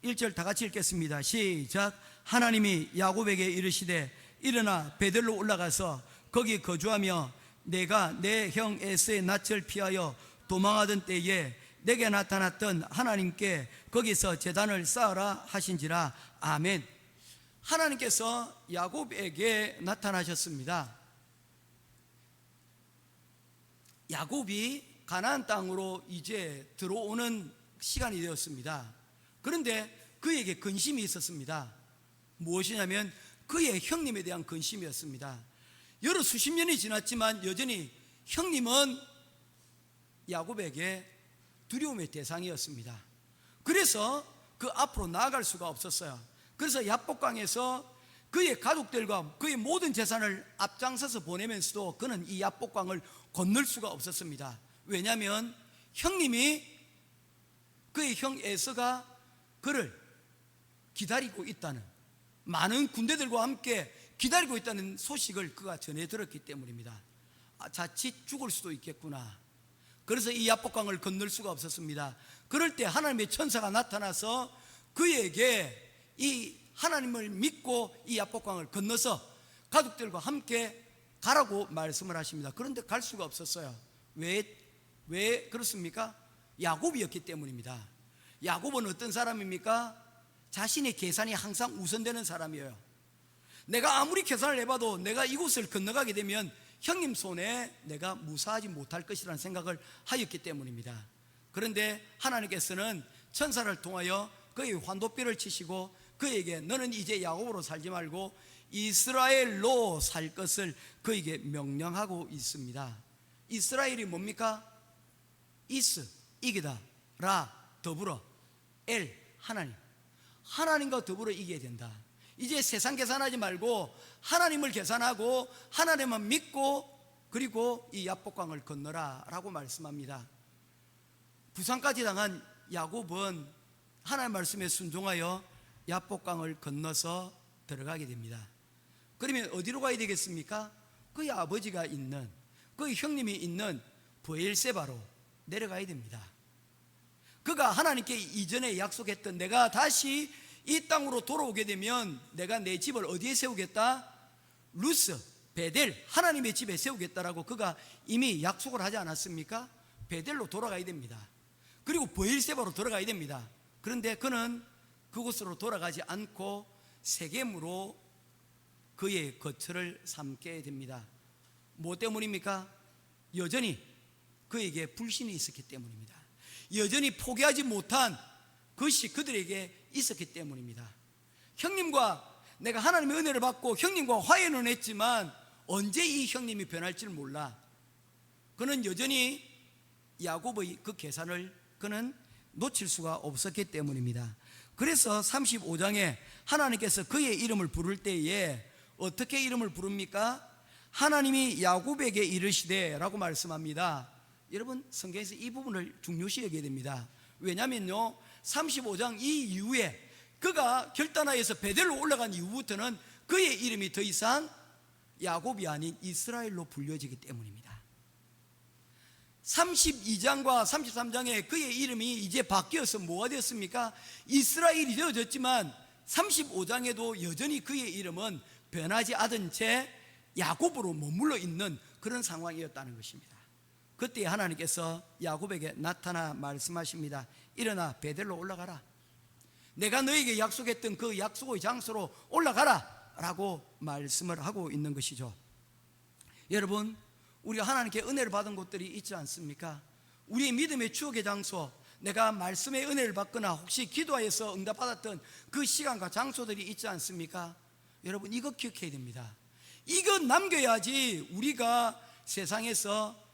1절 다 같이 읽겠습니다. 시작. 하나님이 야곱에게 이르시되 일어나 베델로 올라가서 거기 거주하며 내가 내 형 에서의 낯을 피하여 도망하던 때에 내게 나타났던 하나님께 거기서 제단을 쌓으라 하신지라. 아멘. 하나님께서 야곱에게 나타나셨습니다. 야곱이 가나안 땅으로 이제 들어오는 시간이 되었습니다. 그런데 그에게 근심이 있었습니다. 무엇이냐면 그의 형님에 대한 근심이었습니다. 여러 수십 년이 지났지만 여전히 형님은 야곱에게 두려움의 대상이었습니다. 그래서 그 앞으로 나아갈 수가 없었어요. 그래서 야복강에서 그의 가족들과 그의 모든 재산을 앞장서서 보내면서도 그는 이 야복강을 건널 수가 없었습니다. 왜냐하면 형님이, 그의 형 에서가 그를 기다리고 있다는, 많은 군대들과 함께 기다리고 있다는 소식을 그가 전해 들었기 때문입니다. 자칫 죽을 수도 있겠구나. 그래서 이 야복강을 건널 수가 없었습니다. 그럴 때 하나님의 천사가 나타나서 그에게 이 하나님을 믿고 이 야복강을 건너서 가족들과 함께 가라고 말씀을 하십니다. 그런데 갈 수가 없었어요. 왜 그렇습니까? 야곱이었기 때문입니다. 야곱은 어떤 사람입니까? 자신의 계산이 항상 우선되는 사람이에요. 내가 아무리 계산을 해봐도 내가 이곳을 건너가게 되면 형님 손에 내가 무사하지 못할 것이라는 생각을 하였기 때문입니다. 그런데 하나님께서는 천사를 통하여 그의 환도뼈를 치시고 그에게 너는 이제 야곱으로 살지 말고 이스라엘로 살 것을 그에게 명령하고 있습니다. 이스라엘이 뭡니까? 이스, 이기다, 라, 더불어, 엘, 하나님. 하나님과 더불어 이겨야 된다. 이제 세상 계산하지 말고 하나님을 계산하고 하나님만 믿고 그리고 이 야복강을 건너라 라고 말씀합니다. 부상까지 당한 야곱은 하나님의 말씀에 순종하여 야복강을 건너서 들어가게 됩니다. 그러면 어디로 가야 되겠습니까? 그의 아버지가 있는, 그의 형님이 있는 브엘세바로 내려가야 됩니다. 그가 하나님께 이전에 약속했던, 내가 다시 이 땅으로 돌아오게 되면 내가 내 집을 어디에 세우겠다? 루스, 베델, 하나님의 집에 세우겠다라고 그가 이미 약속을 하지 않았습니까? 베델로 돌아가야 됩니다. 그리고 브엘세바로 돌아가야 됩니다. 그런데 그는 그곳으로 돌아가지 않고 세겜으로 그의 거처를 삼게 됩니다. 뭐 때문입니까? 여전히 그에게 불신이 있었기 때문입니다. 여전히 포기하지 못한 것이 그들에게 있었기 때문입니다. 형님과 내가 하나님의 은혜를 받고 형님과 화해는 했지만 언제 이 형님이 변할지를 몰라. 그는 여전히 야곱의 그 계산을 그는 놓칠 수가 없었기 때문입니다. 그래서 35장에 하나님께서 그의 이름을 부를 때에 어떻게 이름을 부릅니까? 하나님이 야곱에게 이르시되 라고 말씀합니다. 여러분, 성경에서 이 부분을 중요시 여겨야 됩니다. 왜냐면요, 35장 이 이후에 그가 결단하여서 베델로 올라간 이후부터는 그의 이름이 더 이상 야곱이 아닌 이스라엘로 불려지기 때문입니다. 32장과 33장에 그의 이름이 이제 바뀌어서 뭐가 되었습니까? 이스라엘이 되어졌지만 35장에도 여전히 그의 이름은 변하지 않은 채 야곱으로 머물러 있는 그런 상황이었다는 것입니다. 그때 하나님께서 야곱에게 나타나 말씀하십니다. 일어나 베델로 올라가라. 내가 너에게 약속했던 그 약속의 장소로 올라가라 라고 말씀을 하고 있는 것이죠. 여러분, 우리가 하나님께 은혜를 받은 곳들이 있지 않습니까? 우리의 믿음의 추억의 장소, 내가 말씀의 은혜를 받거나 혹시 기도하여서 응답받았던 그 시간과 장소들이 있지 않습니까? 여러분, 이거 기억해야 됩니다. 이거 남겨야지 우리가 세상에서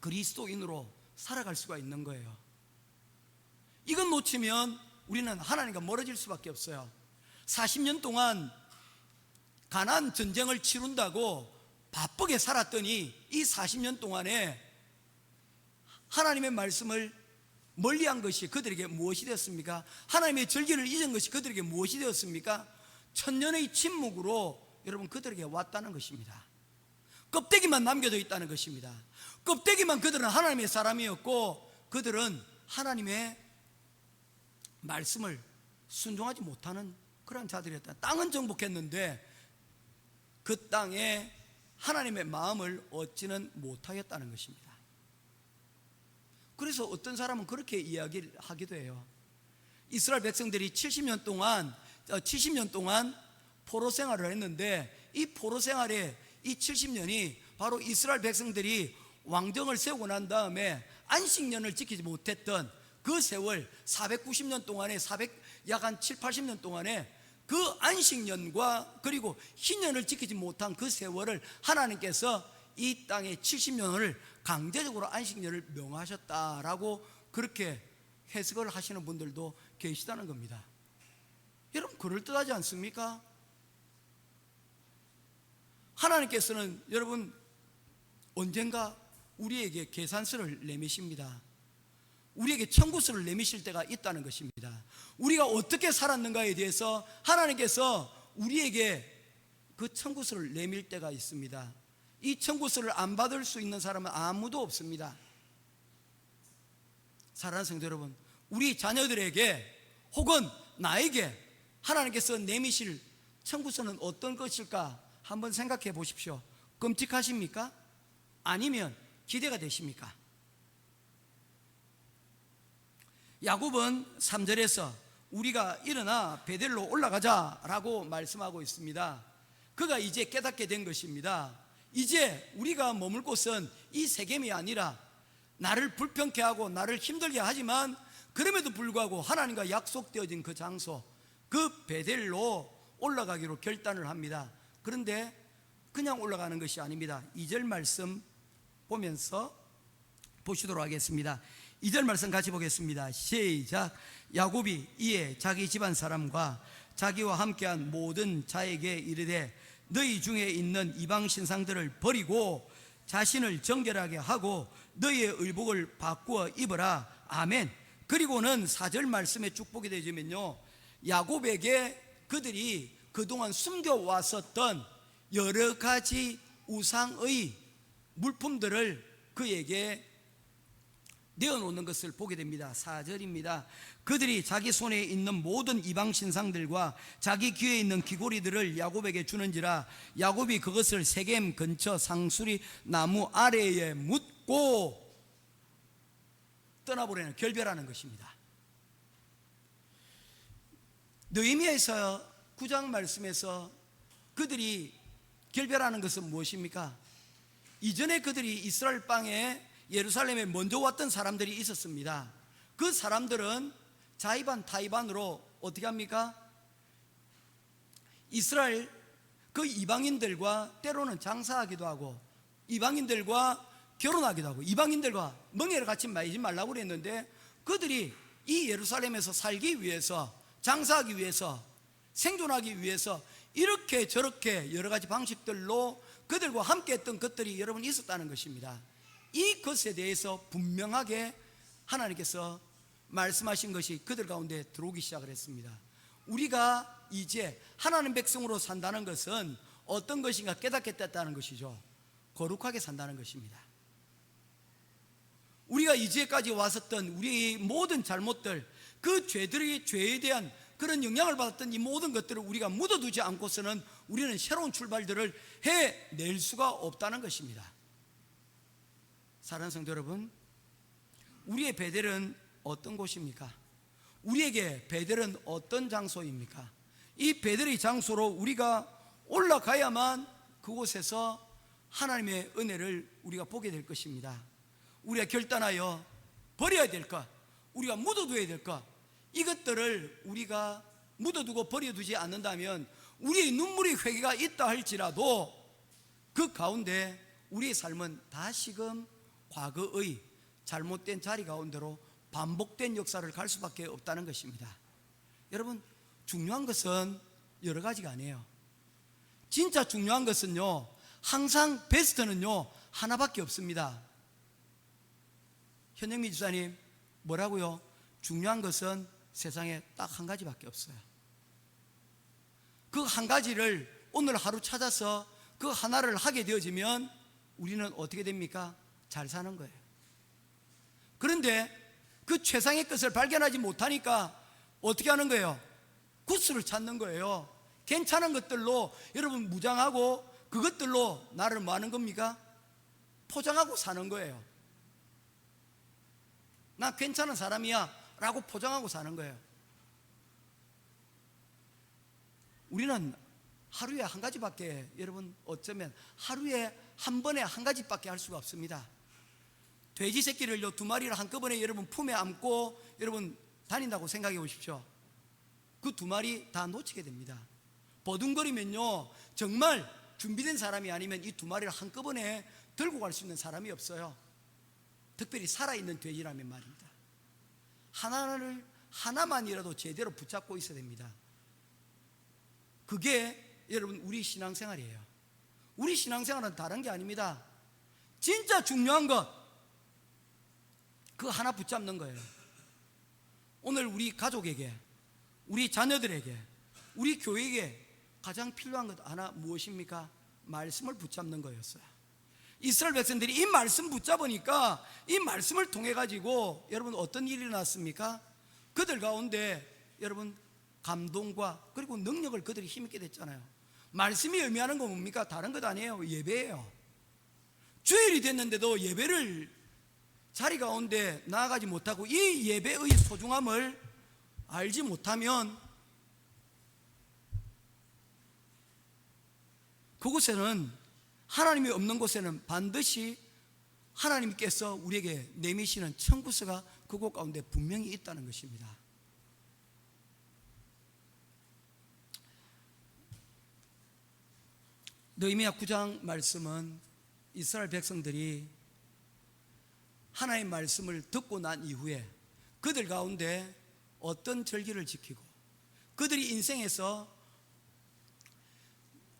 그리스도인으로 살아갈 수가 있는 거예요. 이건 놓치면 우리는 하나님과 멀어질 수밖에 없어요. 40년 동안 가나안 전쟁을 치룬다고 바쁘게 살았더니 이 40년 동안에 하나님의 말씀을 멀리한 것이 그들에게 무엇이 되었습니까? 하나님의 절기를 잊은 것이 그들에게 무엇이 되었습니까? 천년의 침묵으로 여러분 그들에게 왔다는 것입니다. 껍데기만 남겨져 있다는 것입니다. 껍데기만 그들은 하나님의 사람이었고 그들은 하나님의 말씀을 순종하지 못하는 그런 자들이었다. 땅은 정복했는데 그 땅에 하나님의 마음을 얻지는 못하였다는 것입니다. 그래서 어떤 사람은 그렇게 이야기를 하기도 해요. 이스라엘 백성들이 70년 동안 포로 생활을 했는데 이 포로 생활에 이 70년이 바로 이스라엘 백성들이 왕정을 세우고 난 다음에 안식년을 지키지 못했던 그 세월 490년 동안에 약 한 7, 80년 동안에 그 안식년과 그리고 희년을 지키지 못한 그 세월을 하나님께서 이 땅에 70년을 강제적으로 안식년을 명하셨다라고 그렇게 해석을 하시는 분들도 계시다는 겁니다. 여러분 그럴듯하지 않습니까? 하나님께서는 여러분 언젠가 우리에게 계산서를 내미십니다. 우리에게 청구서를 내미실 때가 있다는 것입니다. 우리가 어떻게 살았는가에 대해서 하나님께서 우리에게 그 청구서를 내밀 때가 있습니다. 이 청구서를 안 받을 수 있는 사람은 아무도 없습니다. 사랑하는 성도 여러분, 우리 자녀들에게 혹은 나에게 하나님께서 내미실 청구서는 어떤 것일까 한번 생각해 보십시오. 끔찍하십니까? 아니면 기대가 되십니까? 야곱은 3절에서 우리가 일어나 베델로 올라가자라고 말씀하고 있습니다. 그가 이제 깨닫게 된 것입니다. 이제 우리가 머물 곳은 이 세겜이 아니라 나를 불평케 하고 나를 힘들게 하지만 그럼에도 불구하고 하나님과 약속되어진 그 장소, 그 베델로 올라가기로 결단을 합니다. 그런데 그냥 올라가는 것이 아닙니다. 2절 말씀 보면서 보시도록 하겠습니다. 2절 말씀 같이 보겠습니다. 시작. 야곱이 이에 자기 집안 사람과 자기와 함께한 모든 자에게 이르되 너희 중에 있는 이방 신상들을 버리고 자신을 정결하게 하고 너희의 의복을 바꾸어 입어라. 아멘. 그리고는 4절 말씀에 축복이 되지면요, 야곱에게 그들이 그동안 숨겨왔었던 여러 가지 우상의 물품들을 그에게 내어놓는 것을 보게 됩니다. 4절입니다. 그들이 자기 손에 있는 모든 이방 신상들과 자기 귀에 있는 귀고리들을 야곱에게 주는지라 야곱이 그것을 세겜 근처 상수리 나무 아래에 묻고 떠나버리는, 결별하는 것입니다. 느헤미야에서 9장 말씀에서 그들이 결별하는 것은 무엇입니까? 이전에 그들이 이스라엘 땅에 예루살렘에 먼저 왔던 사람들이 있었습니다. 그 사람들은 자의반 타의반으로 어떻게 합니까? 이스라엘 그 이방인들과 때로는 장사하기도 하고 이방인들과 결혼하기도 하고 이방인들과 멍에를 같이 맺지 말라고 그랬는데 그들이 이 예루살렘에서 살기 위해서, 장사하기 위해서, 생존하기 위해서 이렇게 저렇게 여러 가지 방식들로 그들과 함께 했던 것들이 여러분 있었다는 것입니다. 이 것에 대해서 분명하게 하나님께서 말씀하신 것이 그들 가운데 들어오기 시작을 했습니다. 우리가 이제 하나님 백성으로 산다는 것은 어떤 것인가 깨닫게 됐다는 것이죠. 거룩하게 산다는 것입니다. 우리가 이제까지 왔었던 우리의 모든 잘못들, 그 죄에 대한 그런 영향을 받았던 이 모든 것들을 우리가 묻어두지 않고서는 우리는 새로운 출발들을 해낼 수가 없다는 것입니다. 사랑하는 성도 여러분, 우리의 베델은 어떤 곳입니까? 우리에게 베델은 어떤 장소입니까? 이 베델의 장소로 우리가 올라가야만 그곳에서 하나님의 은혜를 우리가 보게 될 것입니다. 우리가 결단하여 버려야 될 것, 우리가 묻어둬야 될 것, 이것들을 우리가 묻어두고 버려두지 않는다면 우리의 눈물의 회개가 있다 할지라도 그 가운데 우리의 삶은 다시금 과거의 잘못된 자리 가운데로 반복된 역사를 갈 수밖에 없다는 것입니다. 여러분, 중요한 것은 여러 가지가 아니에요. 진짜 중요한 것은요, 항상 베스트는요 하나밖에 없습니다. 현영미 집사님, 뭐라고요? 중요한 것은 세상에 딱 한 가지밖에 없어요. 그 한 가지를 오늘 하루 찾아서 그 하나를 하게 되어지면 우리는 어떻게 됩니까? 잘 사는 거예요. 그런데 그 최상의 것을 발견하지 못하니까 어떻게 하는 거예요? 구스를 찾는 거예요. 괜찮은 것들로 여러분 무장하고 그것들로 나를 뭐 하는 겁니까? 포장하고 사는 거예요. 나 괜찮은 사람이야 라고 포장하고 사는 거예요. 우리는 하루에 한 가지밖에, 여러분 어쩌면 하루에 한 번에 한 가지밖에 할 수가 없습니다. 돼지 새끼를 2마리를 한꺼번에 여러분 품에 안고 여러분 다닌다고 생각해 보십시오. 그 2마리 다 놓치게 됩니다. 버둥거리면요, 정말 준비된 사람이 아니면 이 2마리를 한꺼번에 들고 갈 수 있는 사람이 없어요. 특별히 살아있는 돼지라면 말입니다. 하나만이라도 제대로 붙잡고 있어야 됩니다. 그게 여러분 우리 신앙생활이에요. 우리 신앙생활은 다른 게 아닙니다. 진짜 중요한 것, 그 하나 붙잡는 거예요. 오늘 우리 가족에게, 우리 자녀들에게, 우리 교회에게 가장 필요한 것 하나 무엇입니까? 말씀을 붙잡는 거였어요. 이스라엘 백성들이 이 말씀 붙잡으니까 이 말씀을 통해 가지고 여러분 어떤 일이 일어났습니까? 그들 가운데 여러분 감동과 그리고 능력을 그들이 힘있게 됐잖아요. 말씀이 의미하는 건 뭡니까? 다른 것 아니에요. 예배예요. 주일이 됐는데도 예배를 자리 가운데 나아가지 못하고 이 예배의 소중함을 알지 못하면 그곳에는, 하나님이 없는 곳에는 반드시 하나님께서 우리에게 내미시는 청구서가 그곳 가운데 분명히 있다는 것입니다. 느헤미야 9장 말씀은 이스라엘 백성들이 하나님의 말씀을 듣고 난 이후에 그들 가운데 어떤 절기를 지키고 그들이 인생에서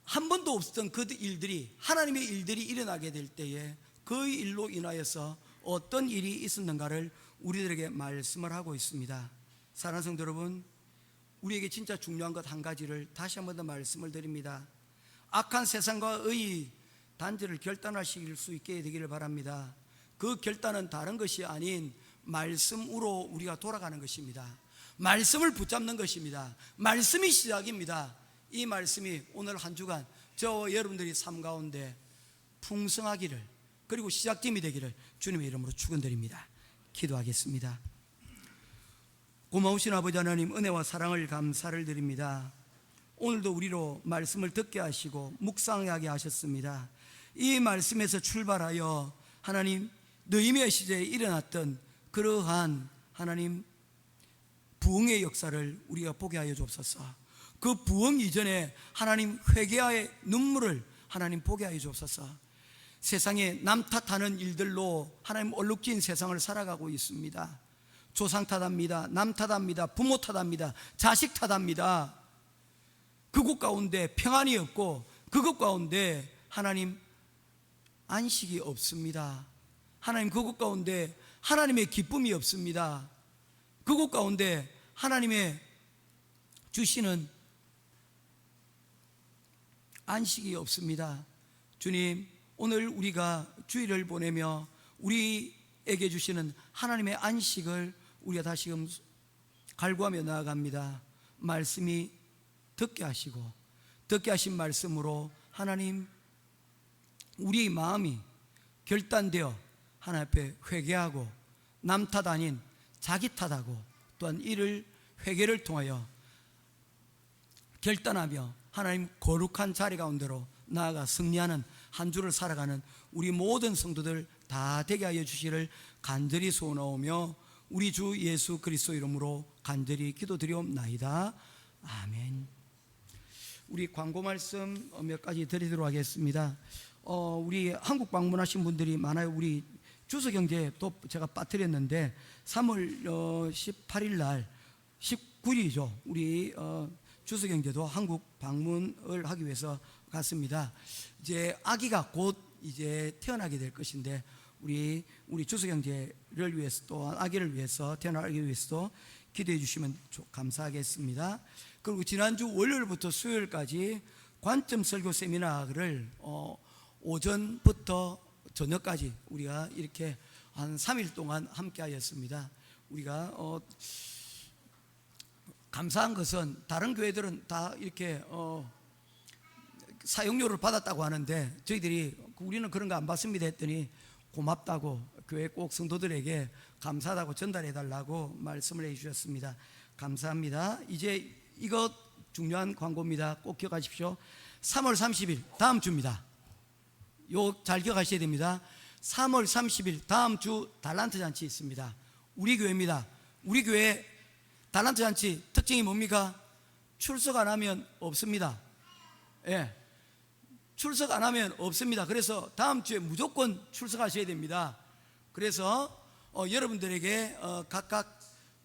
한 번도 없었던 그 일들이, 하나님의 일들이 일어나게 될 때에 그 일로 인하여서 어떤 일이 있었는가를 우리들에게 말씀을 하고 있습니다. 사랑하는 성도 여러분, 우리에게 진짜 중요한 것 한 가지를 다시 한 번 더 말씀을 드립니다. 악한 세상과의 단절을 결단하실 수 있게 되기를 바랍니다. 그 결단은 다른 것이 아닌 말씀으로 우리가 돌아가는 것입니다. 말씀을 붙잡는 것입니다. 말씀이 시작입니다. 이 말씀이 오늘 한 주간 저와 여러분들이 삶 가운데 풍성하기를, 그리고 시작점이 되기를 주님의 이름으로 축원드립니다. 기도하겠습니다. 고마우신 아버지 하나님, 은혜와 사랑을 감사를 드립니다. 오늘도 우리로 말씀을 듣게 하시고 묵상하게 하셨습니다. 이 말씀에서 출발하여 하나님, 느헤미야 시대에 일어났던 그러한 하나님 부흥의 역사를 우리가 보게 하여 주옵소서. 그 부흥 이전에 하나님 회개의 눈물을 하나님 보게 하여 주옵소서. 세상에 남 탓하는 일들로 하나님 얼룩진 세상을 살아가고 있습니다. 조상 탓합니다. 남 탓합니다. 부모 탓합니다. 자식 탓합니다. 그곳 가운데 평안이 없고 그곳 가운데 하나님 안식이 없습니다. 하나님 그곳 가운데 하나님의 기쁨이 없습니다. 그곳 가운데 하나님의 주시는 안식이 없습니다. 주님, 오늘 우리가 주일을 보내며 우리에게 주시는 하나님의 안식을 우리가 다시금 갈구하며 나아갑니다. 말씀이 듣게 하시고 듣게 하신 말씀으로 하나님 우리의 마음이 결단되어 하나님 앞에 회개하고 남 탓 아닌 자기 탓하고 또한 이를 회개를 통하여 결단하며 하나님 거룩한 자리 가운데로 나아가 승리하는 한 주를 살아가는 우리 모든 성도들 다 되게 하여 주시를 간절히 소원하오며 우리 주 예수 그리스도 이름으로 간절히 기도드리옵나이다. 아멘. 우리 광고 말씀 몇 가지 드리도록 하겠습니다. 우리 한국 방문하신 분들이 많아요. 우리 주서경제 또 제가 빠뜨렸는데 3월 18일 날 19일이죠. 우리 주서경제도 한국 방문을 하기 위해서 갔습니다. 이제 아기가 곧 이제 태어나게 될 것인데 우리 주석 형제를 위해서 또한 아기를 위해서 태어날 아기를 위해서도 기도해 주시면 감사하겠습니다. 그리고 지난주 월요일부터 수요일까지 관점 설교 세미나를 오전부터 저녁까지 우리가 이렇게 한 3일 동안 함께 하였습니다. 우리가 감사한 것은 다른 교회들은 다 이렇게 사용료를 받았다고 하는데 저희들이 우리는 그런 거 안 받습니다 했더니 고맙다고 교회 꼭 성도들에게 감사하다고 전달해 달라고 말씀을 해 주셨습니다. 감사합니다. 이제 이것 중요한 광고입니다. 꼭 기억하십시오. 3월 30일 다음 주입니다. 요 잘 기억하셔야 됩니다. 3월 30일 다음 주 달란트 잔치 있습니다. 우리 교회입니다. 우리 교회 달란트 잔치 특징이 뭡니까? 출석 안 하면 없습니다. 예. 출석 안 하면 없습니다. 그래서 다음 주에 무조건 출석하셔야 됩니다. 그래서 여러분들에게 각각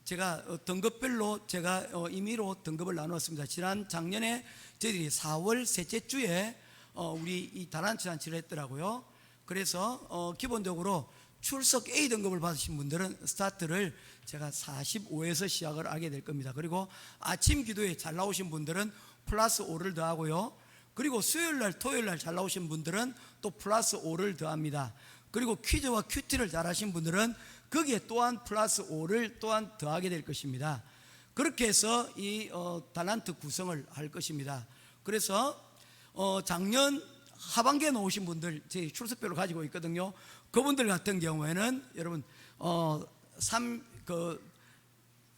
제가 등급별로 제가 임의로 등급을 나누었습니다. 작년에 저희들이 4월 셋째 주에 우리 이 달란트 잔치를 했더라고요. 그래서 기본적으로 출석 A 등급을 받으신 분들은 스타트를 제가 45에서 시작을 하게 될 겁니다. 그리고 아침 기도에 잘 나오신 분들은 플러스 5를 더하고요. 그리고 수요일날 토요일날 잘 나오신 분들은 또 플러스 5를 더합니다. 그리고 퀴즈와 큐티를 잘 하신 분들은 거기에 또한 플러스 5를 또한 더하게 될 것입니다. 그렇게 해서 이 달란트 구성을 할 것입니다. 그래서 작년 하반기에 나오신 분들 제 출석별로 가지고 있거든요. 그분들 같은 경우에는 여러분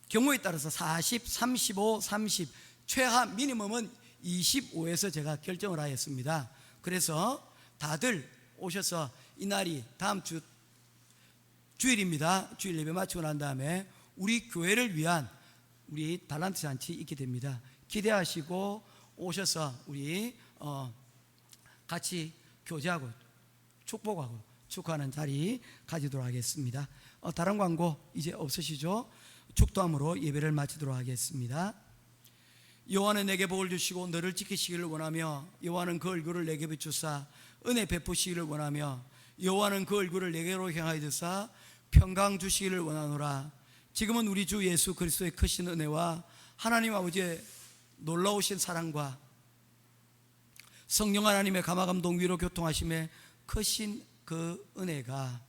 경우에 따라서 40, 35, 30 최하 미니멈은 25에서 제가 결정을 하였습니다. 그래서 다들 오셔서 이날이 다음 주 주일입니다. 주일 예배 마치고 난 다음에 우리 교회를 위한 우리 달란트 잔치 있게 됩니다. 기대하시고 오셔서 우리 같이 교제하고 축복하고 축하하는 자리 가지도록 하겠습니다. 다른 광고 이제 없으시죠? 축도함으로 예배를 마치도록 하겠습니다. 여호와는 내게 복을 주시고 너를 지키시기를 원하며 여호와는 그 얼굴을 내게 비추사 은혜 베푸시기를 원하며 여호와는 그 얼굴을 내게로 향하여 드사 평강 주시기를 원하노라. 지금은 우리 주 예수 그리스도의 크신 은혜와 하나님 아버지의 놀라우신 사랑과 성령 하나님의 감화감동 위로 교통하심에 크신 그 은혜가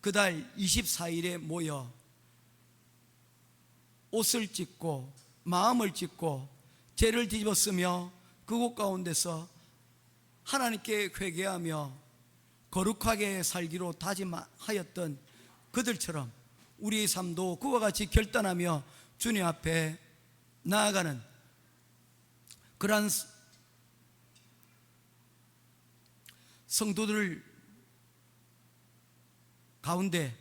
그달 24일에 모여 옷을 찢고 마음을 찢고 죄를 뒤집었으며 그곳 가운데서 하나님께 회개하며 거룩하게 살기로 다짐하였던 그들처럼 우리의 삶도 그와 같이 결단하며 주님 앞에 나아가는 그러한 성도들 가운데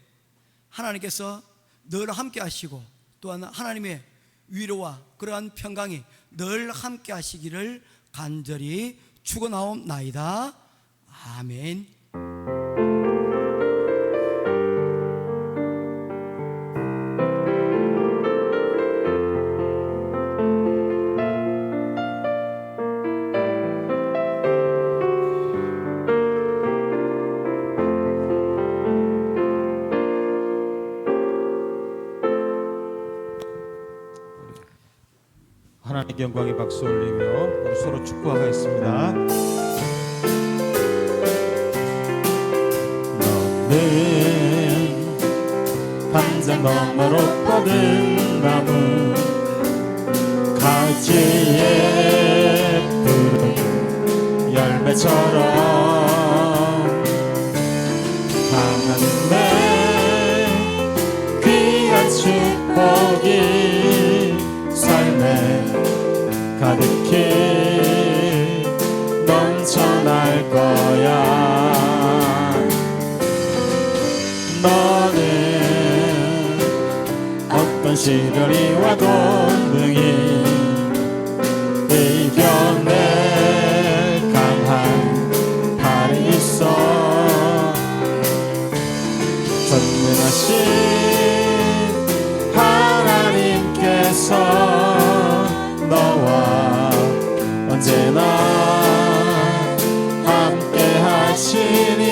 하나님께서 늘 함께 하시고 또한 하나님의 위로와 그러한 평강이 늘 함께 하시기를 간절히 축원하옵나이다. 아멘. 하나님께 영광의 박수 올리며 우리 서로 축복하겠습니다. 너는 반잔 너머로 뻗은 나무 가지에 푸른 열매처럼 하나님의 귀한 축복이 삶에 가득히 넘쳐날 거야. 너는 어떤 시련이 와도 능히 이겨낼 강한 팔이 있어. 전능하신 하나님께서 너와 언제나 함께 하시니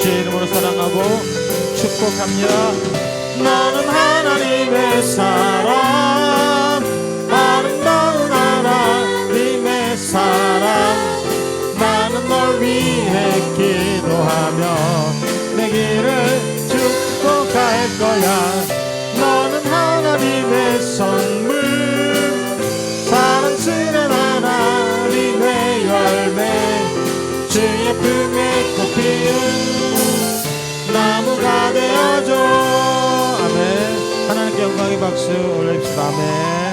주 이름으로 사랑하옵나이다. 축복합니다. 너는 하나님의 사람, 아름다운 하나님의 사람. 나는 널 위해 기도하며 내 길을 축복할 거야. 너는 하나님의 선물, 사랑스런 하나님의 열매, 주의 품에 꽃피운 나무가 되어줘. 아멘. 하나님께 영광의 박수 올려주시다. 아멘.